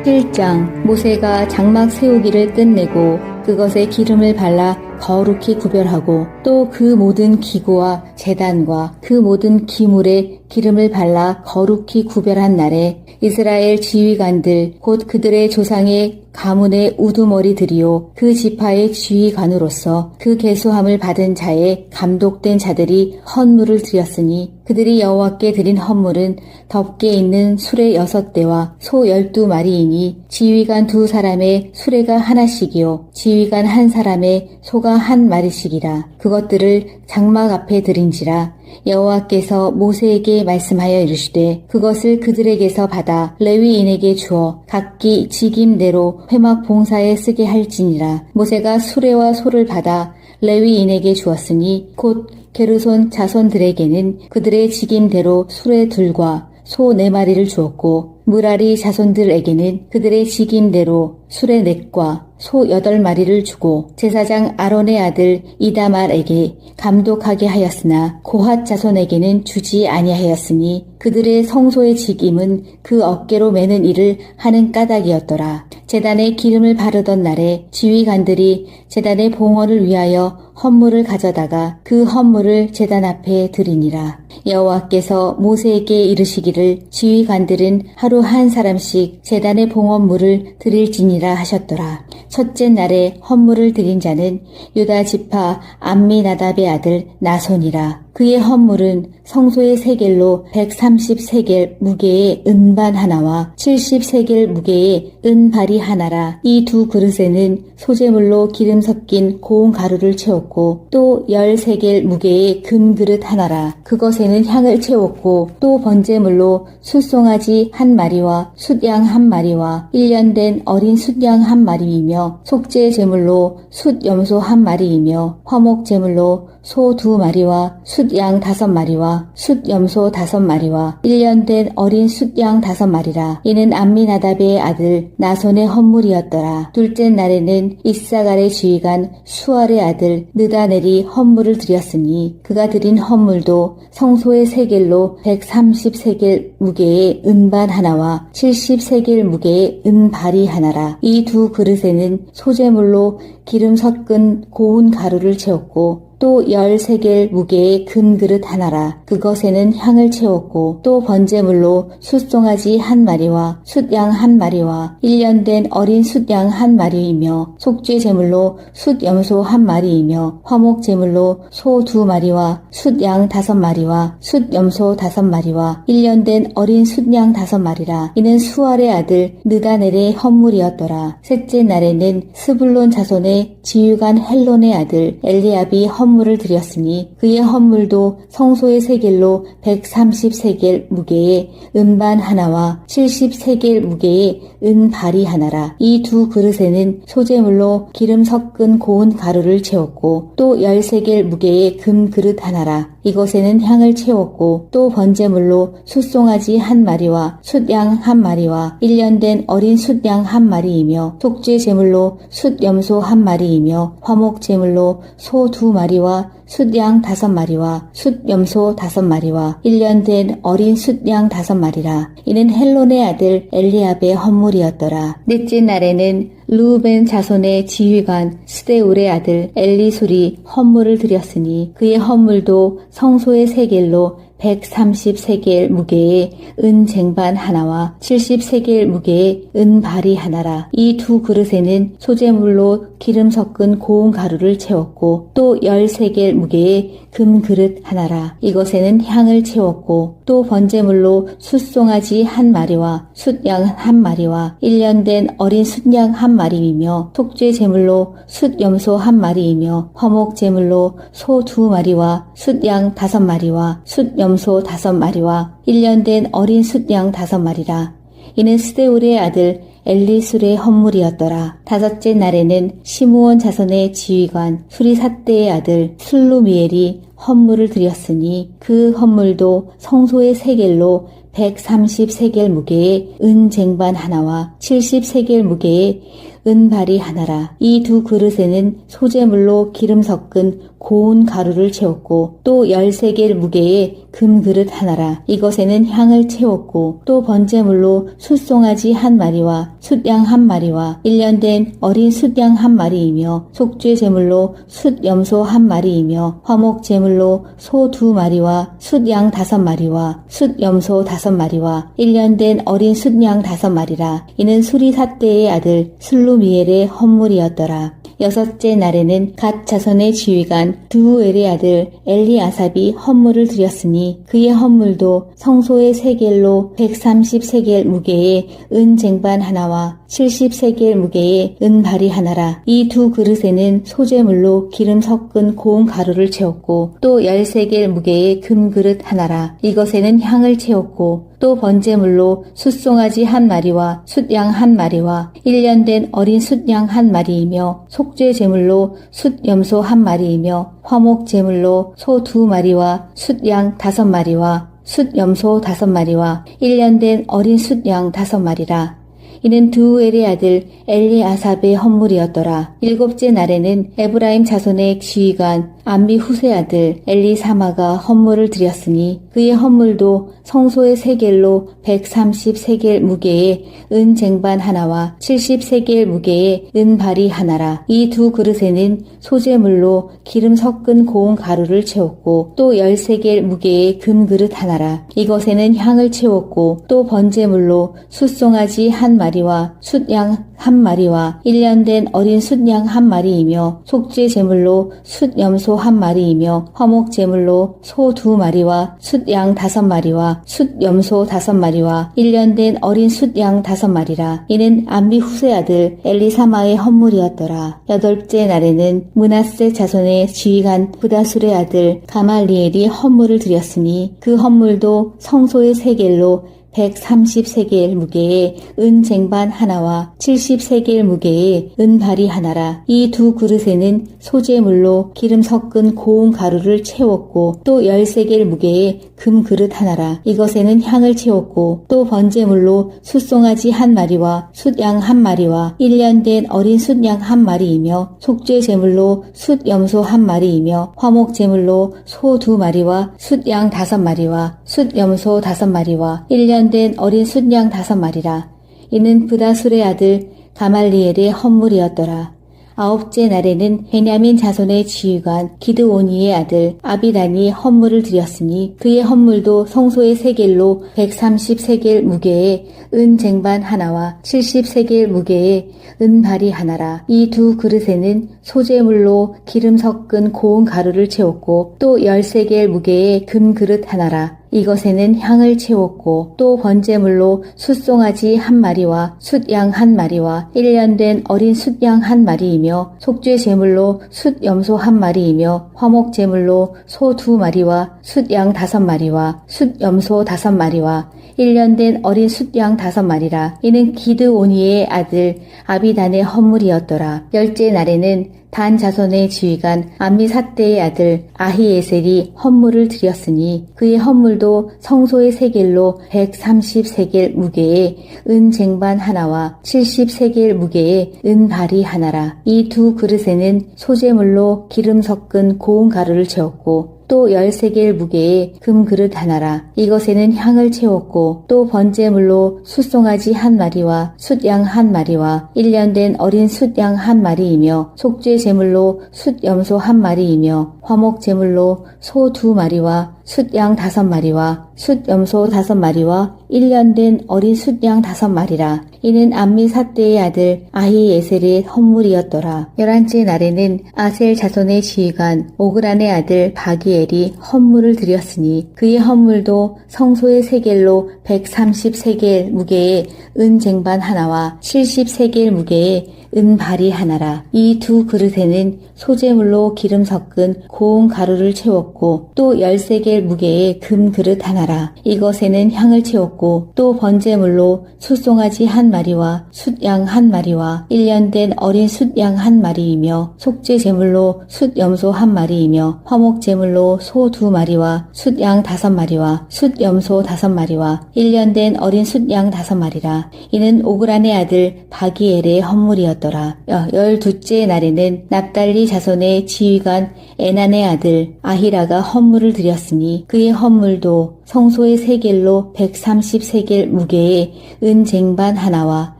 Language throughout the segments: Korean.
1장. 모세가 장막 세우기를 끝내고 그것에 기름을 발라 거룩히 구별하고 또 그 모든 기구와 제단과 그 모든 기물에 기름을 발라 거룩히 구별한 날에 이스라엘 지휘관들 곧 그들의 조상의 가문의 우두머리들이요 그 지파의 지휘관으로서 그 계수함을 받은 자의 감독된 자들이 헌물을 드렸으니 그들이 여호와께 드린 헌물은 덮개 있는 수레 6대와 소 12마리이니 지휘관 2사람의 수레가 하나씩이요 지휘관 1사람의 소가 1마리씩이라. 그것들을 장막 앞에 드린지라. 여호와께서 모세에게 말씀하여 이르시되 그것을 그들에게서 받아 레위인에게 주어 각기 직임대로 회막 봉사에 쓰게 할지니라. 모세가 수레와 소를 받아 레위인에게 주었으니 곧 게르손 자손들에게는 그들의 직임대로 수레 둘과 소 4마리를 주었고 무라리 자손들에게는 그들의 직임대로 수레 4과 소 8마리를 주고 제사장 아론의 아들 이다말에게 감독하게 하였으나 고핫 자손에게는 주지 아니하였으니 그들의 성소의 직임은 그 어깨로 매는 일을 하는 까닭이었더라. 제단에 기름을 바르던 날에 지휘관들이 제단의 봉헌을 위하여 헌물을 가져다가 그 헌물을 제단 앞에 드리니라. 여호와께서 모세에게 이르시기를 지휘관들은 하루 한 사람씩 제단의 봉헌물을 드릴지니라 하셨더라. 첫째 날에 헌물을 드린 자는 유다 지파 암미나답의 아들 나손이라. 그의 헌물은 성소의 세겔로 130세겔 무게의 은반 하나와 70세겔 무게의 은발이 하나라. 이 2 그릇에는 소재물로 기름 섞인 고운 가루를 채웠고 또 10세겔 무게의 금그릇 하나라. 그것에는 향을 채웠고 또 번제물로 숫송아지 1마리와 숫양 1마리와 1년 된 어린 숫양 1마리이며 속죄 제물로 숫염소 1마리이며 화목 제물로 소 2마리와 숫양 5마리와 숫염소 5마리와 1년 된 어린 숫양 5마리라. 이는 암미나답의 아들 나손의 헌물이었더라. 둘째 날에는 이사갈의 지휘관 수알의 아들 느다넬이 헌물을 드렸으니 그가 드린 헌물도 성소의 세겔로 130세겔 무게의 은반 하나와 70세겔 무게의 은발이 하나라. 이 2 그릇에는 소재물로 기름 섞은 고운 가루를 채웠고 또 10세겔 무게의 금그릇 하나라. 그것에는 향을 채웠고 또 번제물로 숫송아지 1마리와 숫양 1마리와 1년 된 어린 숫양 1마리이며 속죄 제물로 숫염소 1마리이며 화목 제물로 소 2마리와 숫양 5마리와 숫염소 5마리와 1년 된 어린 숫양 5마리라. 이는 수알의 아들 느다넬의 헌물이었더라. 셋째 날에는 스불론 자손의 지휘관 헬론의 아들 엘리압이 헌물을 드렸으니 그의 헌물도 성소의 세겔로 130세겔 무게의 은반 하나와 70세겔 무게의 은발이 하나라. 이 2 그릇에는 소재물로 기름 섞은 고운 가루를 채웠고 또 10세겔 무게의 금그릇 하나라. 이것에는 향을 채웠고 또 번제물로 숫송아지 1마리와 숫양 1마리와 1년 된 어린 숫양 1마리이며 속죄 제물로 숫염소 1마리이며 화목 제물로 소 2마리와 숫양 5마리와 숫염소 5마리와 1년 된 어린 숫양 5마리라. 이는 헬론의 아들 엘리압의 헌물이었더라. 넷째 날에는 르우벤 자손의 지휘관 스데울의 아들 엘리술이 헌물을 드렸으니 그의 헌물도 성소의 세겔로 130세겔 무게의 은쟁반 하나와 70세겔 무게의 은발이 하나라. 이 2 그릇에는 소재물로 기름 섞은 고운 가루를 채웠고 또 10세겔 무게의 금그릇 하나라. 이것에는 향을 채웠고 또 번제물로 숫송아지 1마리와 숫양 1마리와 1년 된 어린 숫양 1마리이며 속죄 제물로 숫염소 1마리이며 화목 제물로 소 2마리와 숫양 5마리와 숫염소 5마리와 1년 된 어린 숫양 5마리라. 이는 스데울의 아들 엘리술의 헌물이었더라. 다섯째 날에는 시므온 자손의 지휘관 수리삿대의 아들 슬루미엘이 헌물을 드렸으니 그 헌물도 성소의 세겔로 130세겔 무게의 은쟁반 하나와 70세겔 무게의 은발이 하나라. 이 두 그릇에는 소재물로 기름 섞은 고운 가루를 채웠고 또 13개 무게의 금그릇 하나라. 이것에는 향을 채웠고 또 번제물로 숫송아지 한 마리와 숫양 한 마리와 1년 된 어린 숫양 한 마리이며 속죄 제물로 숫염소 한 마리이며 화목 제물로 소 2마리와 숫양 5마리와 숫염소 5마리와 1년 된 어린 숫양 5마리라. 이는 수리삿대의 아들 슬루미엘의 헌물이었더라. 여섯째 날에는 갓 자손의 지휘관 드우엘의 아들 엘리아삽이 헌물을 드렸으니 그의 헌물도 성소의 세겔로 130세겔 무게의 은 쟁반 하나와 70세겔 무게의 은발이 하나라. 이 두 그릇에는 소재물로 기름 섞은 고운 가루를 채웠고 또 13개 무게의 금그릇 하나라. 이것에는 향을 채웠고 또 번제물로 숫송아지 한 마리와 숫양 한 마리와 1년 된 어린 숫양 한 마리이며 속죄 제물로 숫염소 한 마리이며 화목 제물로 소 2마리와 숫양 5마리와 숫염소 5마리와 1년 된 어린 숫양 5마리라. 이는 드우엘의 아들 엘리아삽의 헌물이었더라. 일곱째 날에는 에브라임 자손의 지휘관 암미 후세 아들 엘리사마가 헌물을 드렸으니 그의 헌물도 성소의 세겔로 130세겔 무게의 은 쟁반 하나와 70세겔 무게의 은발이 하나라. 이 두 그릇에는 소재물로 기름 섞은 고운 가루를 채웠고 또 13개 무게의 금그릇 하나라. 이것에는 향을 채웠고 또 번제물로 숫송아지 한 마리와 숫양 한 마리와 1년 된 어린 숫양 한 마리이며 속죄 제물로 숫염소 한 마리이며 화목 제물로 소 2마리와 숫양 5마리와 숫염소 5마리와 1년 된 어린 숫양 5마리라. 이는 암미 후세 아들 엘리사마의 헌물이었더라. 여덟째 날에는 므낫세 자손의 지휘관 부다술의 아들 가말리엘이 헌물을 드렸으니 그 헌물도 성소의 세겔로 130세겔 무게의 은 쟁반 하나와 70세겔 무게의 은발이 하나라. 이 두 그릇에는 소재물로 기름 섞은 고운 가루를 채웠고 또 13개 무게의 금그릇 하나라. 이것에는 향을 채웠고 또 번제물로 숫송아지 한 마리와 숫양 한 마리와 1년 된 어린 숫양 한 마리이며 속죄 제물로 숫염소 한 마리이며 화목 제물로 소 2마리와 숫양 5마리와 숫염소 5마리와 1년 된 어린 숫양 5마리라. 이는 브다술의 아들 가말리엘의 헌물이었더라. 아홉째 날에는 베냐민 자손의 지휘관 기드오니의 아들 아비단이 헌물을 드렸으니 그의 헌물도 성소의 세겔로 130세겔 무게의 은 쟁반 하나와 70세겔 무게의 은발이 하나라. 이 두 그릇에는 소재물로 기름 섞은 고운 가루를 채웠고 또 13개 무게의 금그릇 하나라. 이것에는 향을 채웠고 또 번제물로 숫송아지 한 마리와 숫양 한 마리와 1년 된 어린 숫양 한 마리이며 속죄 제물로 숫염소 한 마리이며 화목 제물로 소 2마리와 숫양 5마리와 숫염소 5마리와 1년 된 어린 숫양 5마리라. 이는 기드오니의 아들 아비단의 헌물이었더라. 열째 날에는 단 자손의 지휘관 암미삿대의 아들 아히에셀이 헌물을 드렸으니 그의 헌물도 성소의 세겔로 130세겔 무게의 은 쟁반 하나와 70세겔 무게의 은발이 하나라. 이 두 그릇에는 소재물로 기름 섞은 고운 가루를 채웠고 또 13개 무게의 금그릇 하나라. 이것에는 향을 채웠고 또 번제물로 숫송아지 한 마리와 숫양 한 마리와 1년 된 어린 숫양 한 마리이며 속죄 제물로 숫염소 한 마리이며 화목 제물로 소 2마리와 숫양 5마리와 숫염소 5마리와 1년 된 어린 숫양 5마리라. 이는 암미삿대의 아들 아히에셀의 헌물이었더라. 11째 날에는 아셀 자손의 지휘관 오그란의 아들 바기엘이 헌물을 드렸으니 그의 헌물도 성소의 세겔로 130세겔 무게의 은 쟁반 하나와 70세겔 무게의 은발이 하나라. 이 두 그릇에는 소재물로 기름 섞은 고운 가루를 채웠고 또 13개 무게의 금 그릇 하나라. 이것에는 향을 채웠고 또 번제물로 숫송아지 한 마리와 숫양 한 마리와 1년 된 어린 숫양 한 마리이며 속죄 제물로 숫염소 한 마리이며 화목 제물로 소 2마리와 숫양 5마리와 숫염소 5마리와 1년 된 어린 숫양 5마리라. 이는 오그란의 아들 바기엘의 헌물이었더라. 12째 날에는 납달리 자손의 지휘관 에난의 아들 아히라가 헌물을 드렸으니 그의 헌물도 성소의 세겔로 130세겔 무게의 은 쟁반 하나와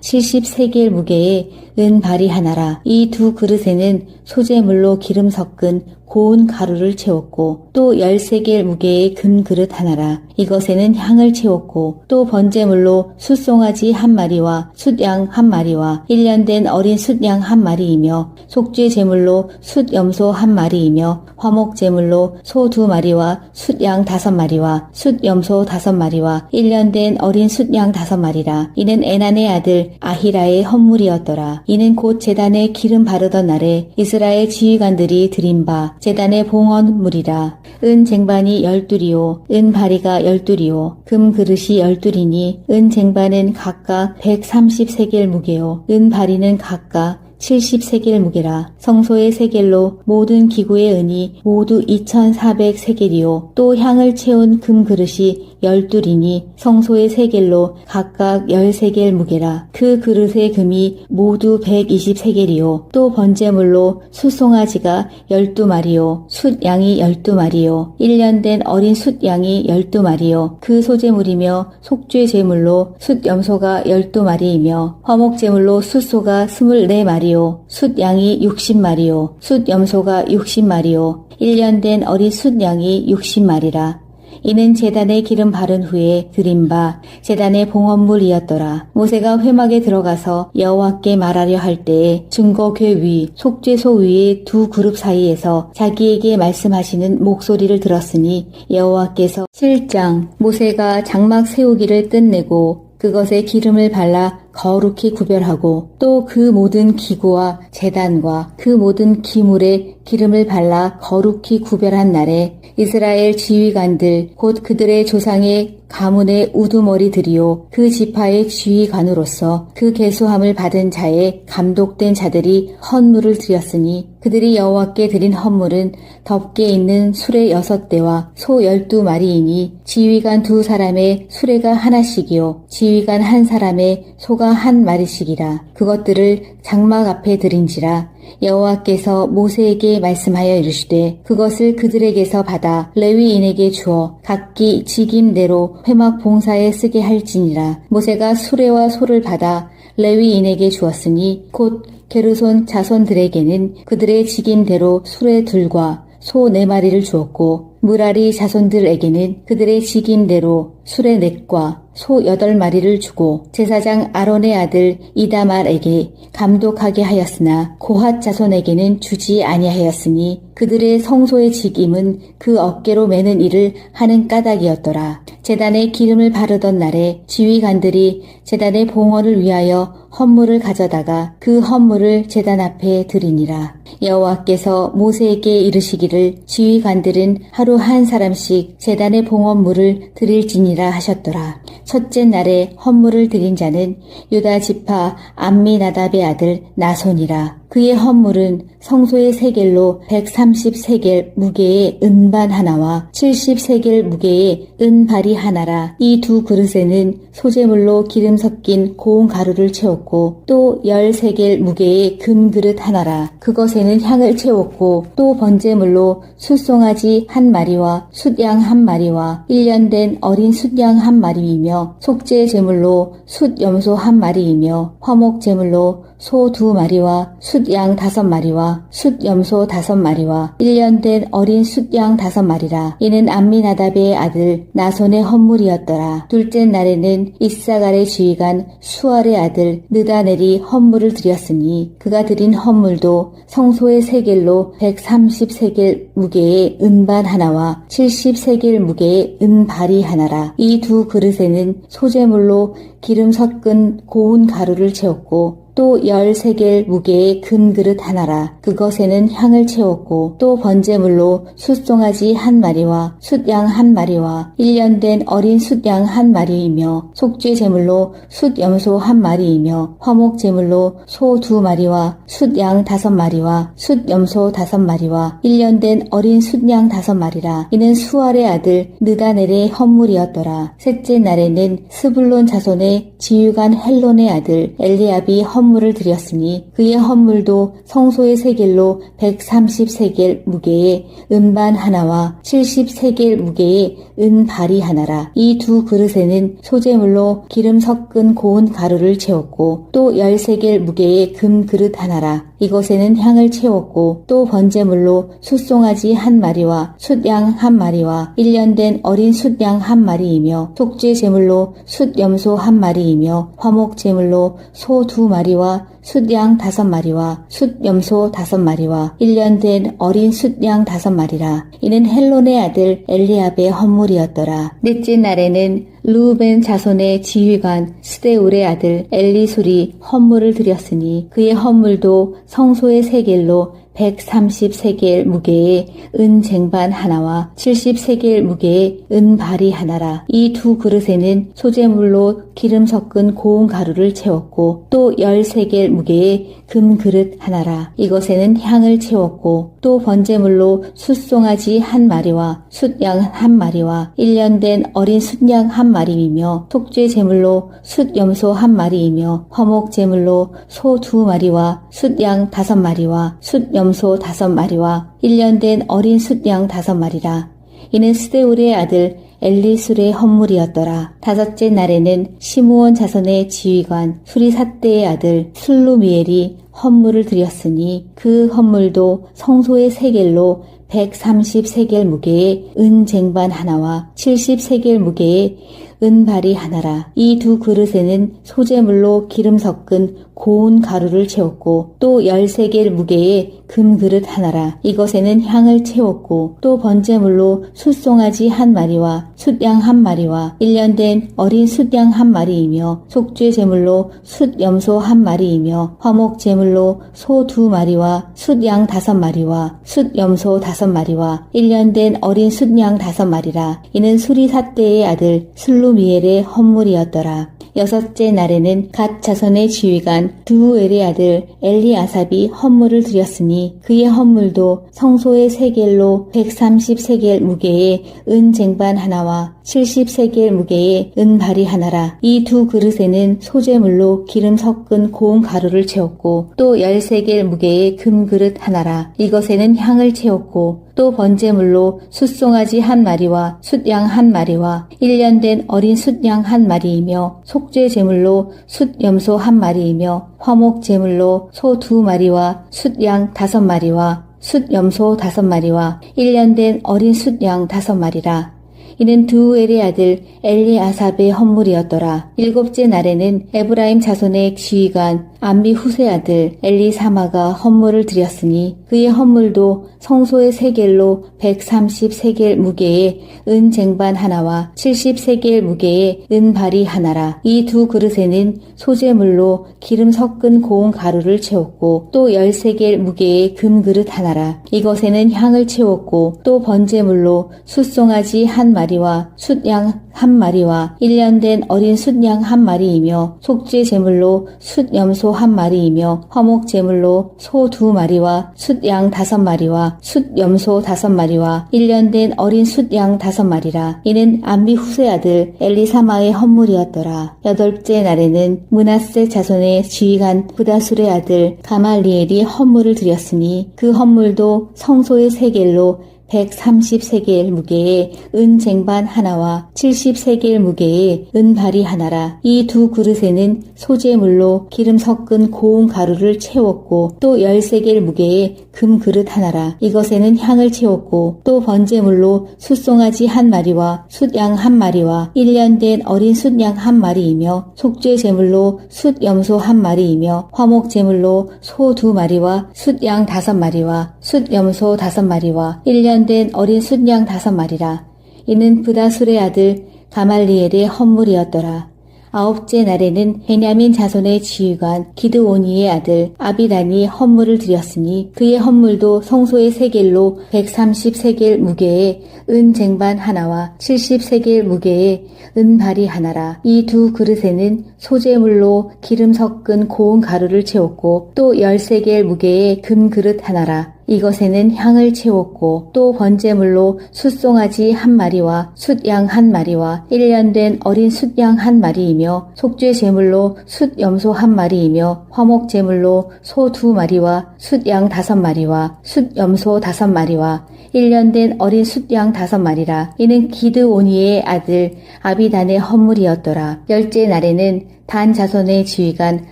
70세겔 무게의 은 발이 하나라. 이 두 그릇에는 소재물로 기름 섞은 고운 가루를 채웠고 또 13개 무게의 금 그릇 하나라. 이것에는 향을 채웠고 또 번제물로 숫송아지 한 마리와 숫양 한 마리와 1년 된 어린 숫양 한 마리이며 속죄 제물로 숫염소 한 마리이며 화목 제물로 소 2마리와 숫양 5마리와 숫염소 5마리와 1년 된 어린 숫양 5마리라. 이는 에난의 아들 아히라의 헌물이었더라. 이는 곧 제단에 기름 바르던 날에 이스라엘 지휘관들이 드린 바 제단의 봉헌물이라. 은 쟁반이 12이요 은 바리가 12이요 금 그릇이 12이니 은 쟁반은 각각 130세겔 무게요 은 바리는 각각 70세겔 무게라. 성소의 세겔로 모든 기구의 은이 모두 2400세겔이요 또 향을 채운 금 그릇이 12이니 성소의 세겔로 각각 10세겔 무게라. 그 그릇의 금이 모두 120세겔이요 또 번제물로 숫송아지가 12마리요 숫양이 12마리요 1년 된 어린 숫양이 12마리요 그 소제물이며 속죄 제물로 숫염소가 12마리이며 화목 제물로 숫소가 24마리 숫양이 60마리요 숫염소가 60마리요 1년 된 어린 숫양이 60마리라. 이는 제단에 기름 바른 후에 드린 바 제단의 봉헌물이었더라. 모세가 회막에 들어가서 여호와께 말하려 할 때에 증거궤 위 속죄소 위의 두 그룹 사이에서 자기에게 말씀하시는 목소리를 들었으니 여호와께서 7장 모세가 장막 세우기를 끝내고 그것에 기름을 발라 거룩히 구별하고 또 그 모든 기구와 제단과 그 모든 기물에 기름을 발라 거룩히 구별한 날에 이스라엘 지휘관들 곧 그들의 조상의 가문의 우두머리들이요 그 지파의 지휘관으로서 그 계수함을 받은 자의 감독된 자들이 헌물을 드렸으니 그들이 여호와께 드린 헌물은 덮개 있는 수레 6대와 소 12마리이니 지휘관 2사람의 수레가 하나씩이요 지휘관 1사람의 소가 1마리씩이라. 그것들을 장막 앞에 드린지라. 여호와께서 모세에게 말씀하여 이르시되 그것을 그들에게서 받아 레위인에게 주어 각기 직임대로 회막 봉사에 쓰게 할지니라. 모세가 수레와 소를 받아 레위인에게 주었으니 곧 게르손 자손들에게는 그들의 직임대로 수레 둘과 소 4마리를 주었고 무라리 자손들에게는 그들의 직임대로 수레 4과 소 8마리를 주고 제사장 아론의 아들 이다말에게 감독하게 하였으나 고핫 자손에게는 주지 아니하였으니 그들의 성소의 직임은 그 어깨로 매는 일을 하는 까닭이었더라. 제단에 기름을 바르던 날에 지휘관들이 제단의 봉헌을 위하여 헌물을 가져다가 그 헌물을 제단 앞에 드리니라. 여호와께서 모세에게 이르시기를 지휘관들은 하루 한 사람씩 제단의 봉헌물을 드릴지니라 하셨더라. 첫째 날에 헌물을 드린 자는 유다 지파 암미나답의 아들 나손이라. 그의 헌물은 성소의 세겔로 130세겔 무게의 은반 하나와 70세겔 무게의 은발이 하나라. 이 두 그릇에는 소재물로 기름 섞인 고운 가루를 채웠고 또 10세겔 무게의 금 그릇 하나라. 그것에는 향을 채웠고 또 번제물로 숫송아지 한 마리와 숫양 한 마리와 1년 된 어린 숫양 한 마리이며 속죄 제물로 숫염소 한 마리이며 화목 제물로 소 2마리와 숫양 5마리와 숫염소 5마리와 1년 된 어린 숫양 5마리라. 이는 암미나답의 아들 나손의 헌물이었더라. 둘째 날에는 이사갈의 지휘관 수알의 아들 느다넬이 헌물을 드렸으니 그가 드린 헌물도 성소의 세겔로 130세겔 무게의 은반 하나와 70세겔 무게의 은발이 하나라. 이 두 그릇에는 소재물로 기름 섞은 고운 가루를 채웠고 또 13겔 무게의 금그릇 하나라. 그것에는 향을 채웠고 또 번제물로 숫송아지 한 마리와 숫양 한 마리와 1년 된 어린 숫양 한 마리이며 속죄 제물로 숫염소 한 마리이며 화목 제물로 소 2마리와 숫양 5마리와 숫염소 5마리와 1년 된 어린 숫양 5마리라. 이는 수알의 아들 느다넬의 헌물이었더라. 셋째 날에는 스불론 자손의 지휘관 헬론의 아들 엘리압이 헌물을 드렸으니 그의 헌물도 성소의 세겔로 130세겔 무게의 은반 하나와 70세겔 무게의 은발이 하나라. 이 두 그릇에는 소제물로 기름 섞은 고운 가루를 채웠고 또 13겔 무게의 금그릇 하나라. 이것에는 향을 채웠고 또 번제물로 숫송아지 한 마리와 숫양 한 마리와 1년 된 어린 숫양 한 마리이며 속죄 제물로 숫염소 한 마리이며 화목 제물로 소 2마리와 숫양 5마리와 숫염소 5마리와 1년 된 어린 숫양 5마리라. 이는 헬론의 아들 엘리압의 헌물이었더라. 넷째 날에는 르우벤 자손의 지휘관 스데울의 아들 엘리술이 헌물을 드렸으니 그의 헌물도 성소의 세겔로 130세겔 무게의 은 쟁반 하나와 70세겔 무게의 은발이 하나라. 이 두 그릇에는 소제물로 기름 섞은 고운 가루를 채웠고 또 13겔 무게의 금그릇 하나라. 이것에는 향을 채웠고 또 번제물로 숫송아지 한 마리와 숫양 한 마리와 1년 된 어린 숫양 한 마리이며 속죄 제물로 숫염소 한 마리이며 화목 제물로 소 2마리와 숫양 5마리와 숫염소 5마리와 1년 된 어린 숫양 5마리라. 이는 스데울의 아들 엘리술의 헌물이었더라. 다섯째 날에는 시므온 자손의 지휘관 수리삿대의 아들 슬루미엘이 헌물을 드렸으니 그 헌물도 성소의 세겔로 130세겔 무게의 은 쟁반 하나와 70세겔 무게의 은발이 하나라. 이 두 그릇에는 소제물로 기름 섞은 고운 가루를 채웠고 또 13겔 무게의 금그릇 하나라. 이것에는 향을 채웠고 또 번제물로 숫송아지 한 마리와 숫양 한 마리와 1년 된 어린 숫양 한 마리이며 속죄 제물로 숫염소 한 마리이며 화목 제물로 소 2마리와 숫양 5마리와 숫염소 5마리와 1년 된 어린 숫양 5마리라. 이는 수리삿대의 아들 슬루미엘의 헌물이었더라. 여섯째 날에는 갓 자손의 지휘관 드우엘의 아들 엘리아삽이 헌물을 드렸으니 그의 헌물도 성소의 세겔로 130세겔 무게의 은 쟁반 하나와 70세겔 무게의 은발이 하나라. 이 두 그릇에는 소제물로 기름 섞은 고운 가루를 채웠고 또 13겔 무게의 금그릇 하나라. 이것에는 향을 채웠고 또 번제물로 숫송아지 한 마리와 숫양 한 마리와 1년 된 어린 숫양 한 마리이며 속죄 제물로 숫염소 한 마리이며 화목 제물로 소 2마리와 숫양 5마리와 숫염소 5마리와 1년 된 어린 숫양 5마리라. 이는 드우엘의 아들 엘리아삽의 헌물이었더라. 일곱째 날에는 에브라임 자손의 지휘관 암미후세 아들 엘리사마가 헌물을 드렸으니 그의 헌물도 성소의 세겔로 130세겔 무게의 은 쟁반 하나와 70세겔 무게의 은발이 하나라. 이 두 그릇에는 소제물로 기름 섞은 고운 가루를 채웠고 또 13겔 무게의 금그릇 하나라. 이것에는 향을 채웠고 또 번제물로 숫송아지 한 마리와 숫양 한 마리와 1년 된 어린 숫양 한 마리이며 속죄 제물로 숫염소 한 마리이며 화목 제물로 소 2마리와 숫양 5마리와 숫염소 5마리와 1년 된 어린 숫양 5마리라. 이는 암미후세 아들 엘리사마의 헌물이었더라. 여덟째 날에는 므낫세 자손의 지휘관 부다술의 아들 가말리엘이 헌물을 드렸으니 그 헌물도 성소의 세겔로 130세겔 무게의 은 쟁반 하나와 70세겔 무게의 은발이 하나라. 이 두 그릇에는 소제물로 기름 섞은 고운 가루를 채웠고 또 10세겔 무게의 금그릇 하나라. 이것에는 향을 채웠고 또 번제물로 숫송아지 한 마리와 숫양 한 마리와 1년 된 어린 숫양 한 마리이며 속죄 제물로 숫염소 한 마리이며 화목 제물로 소 2마리와 숫양 5마리와 숫염소 5마리와 1년 된 어린 숫양 5마리라. 이는 브다술의 아들 가말리엘의 헌물이었더라. 9째 날에는 베냐민 자손의 지휘관 기드오니의 아들 아비단이 헌물을 드렸으니 그의 헌물도 성소의 세겔로 130세겔 무게의 은 쟁반 하나와 70세겔 무게의 은발이 하나라. 이 두 그릇에는 소재물로 기름 섞은 고운 가루를 채웠고 또 10세겔 무게의 금 그릇 하나라. 이것에는 향을 채웠고 또 번제물로 숫송아지 한 마리와 숫양 한 마리와 1년 된 어린 숫양 한 마리이며 속죄 제물로 숫염소 한 마리이며 화목 제물로 소 2마리와 숫양 5마리와 숫염소 5마리와 1년 된 어린 숫양 5마리라. 이는 기드오니의 아들 아비단의 헌물이었더라. 10째 날에는 단 자손의 지휘관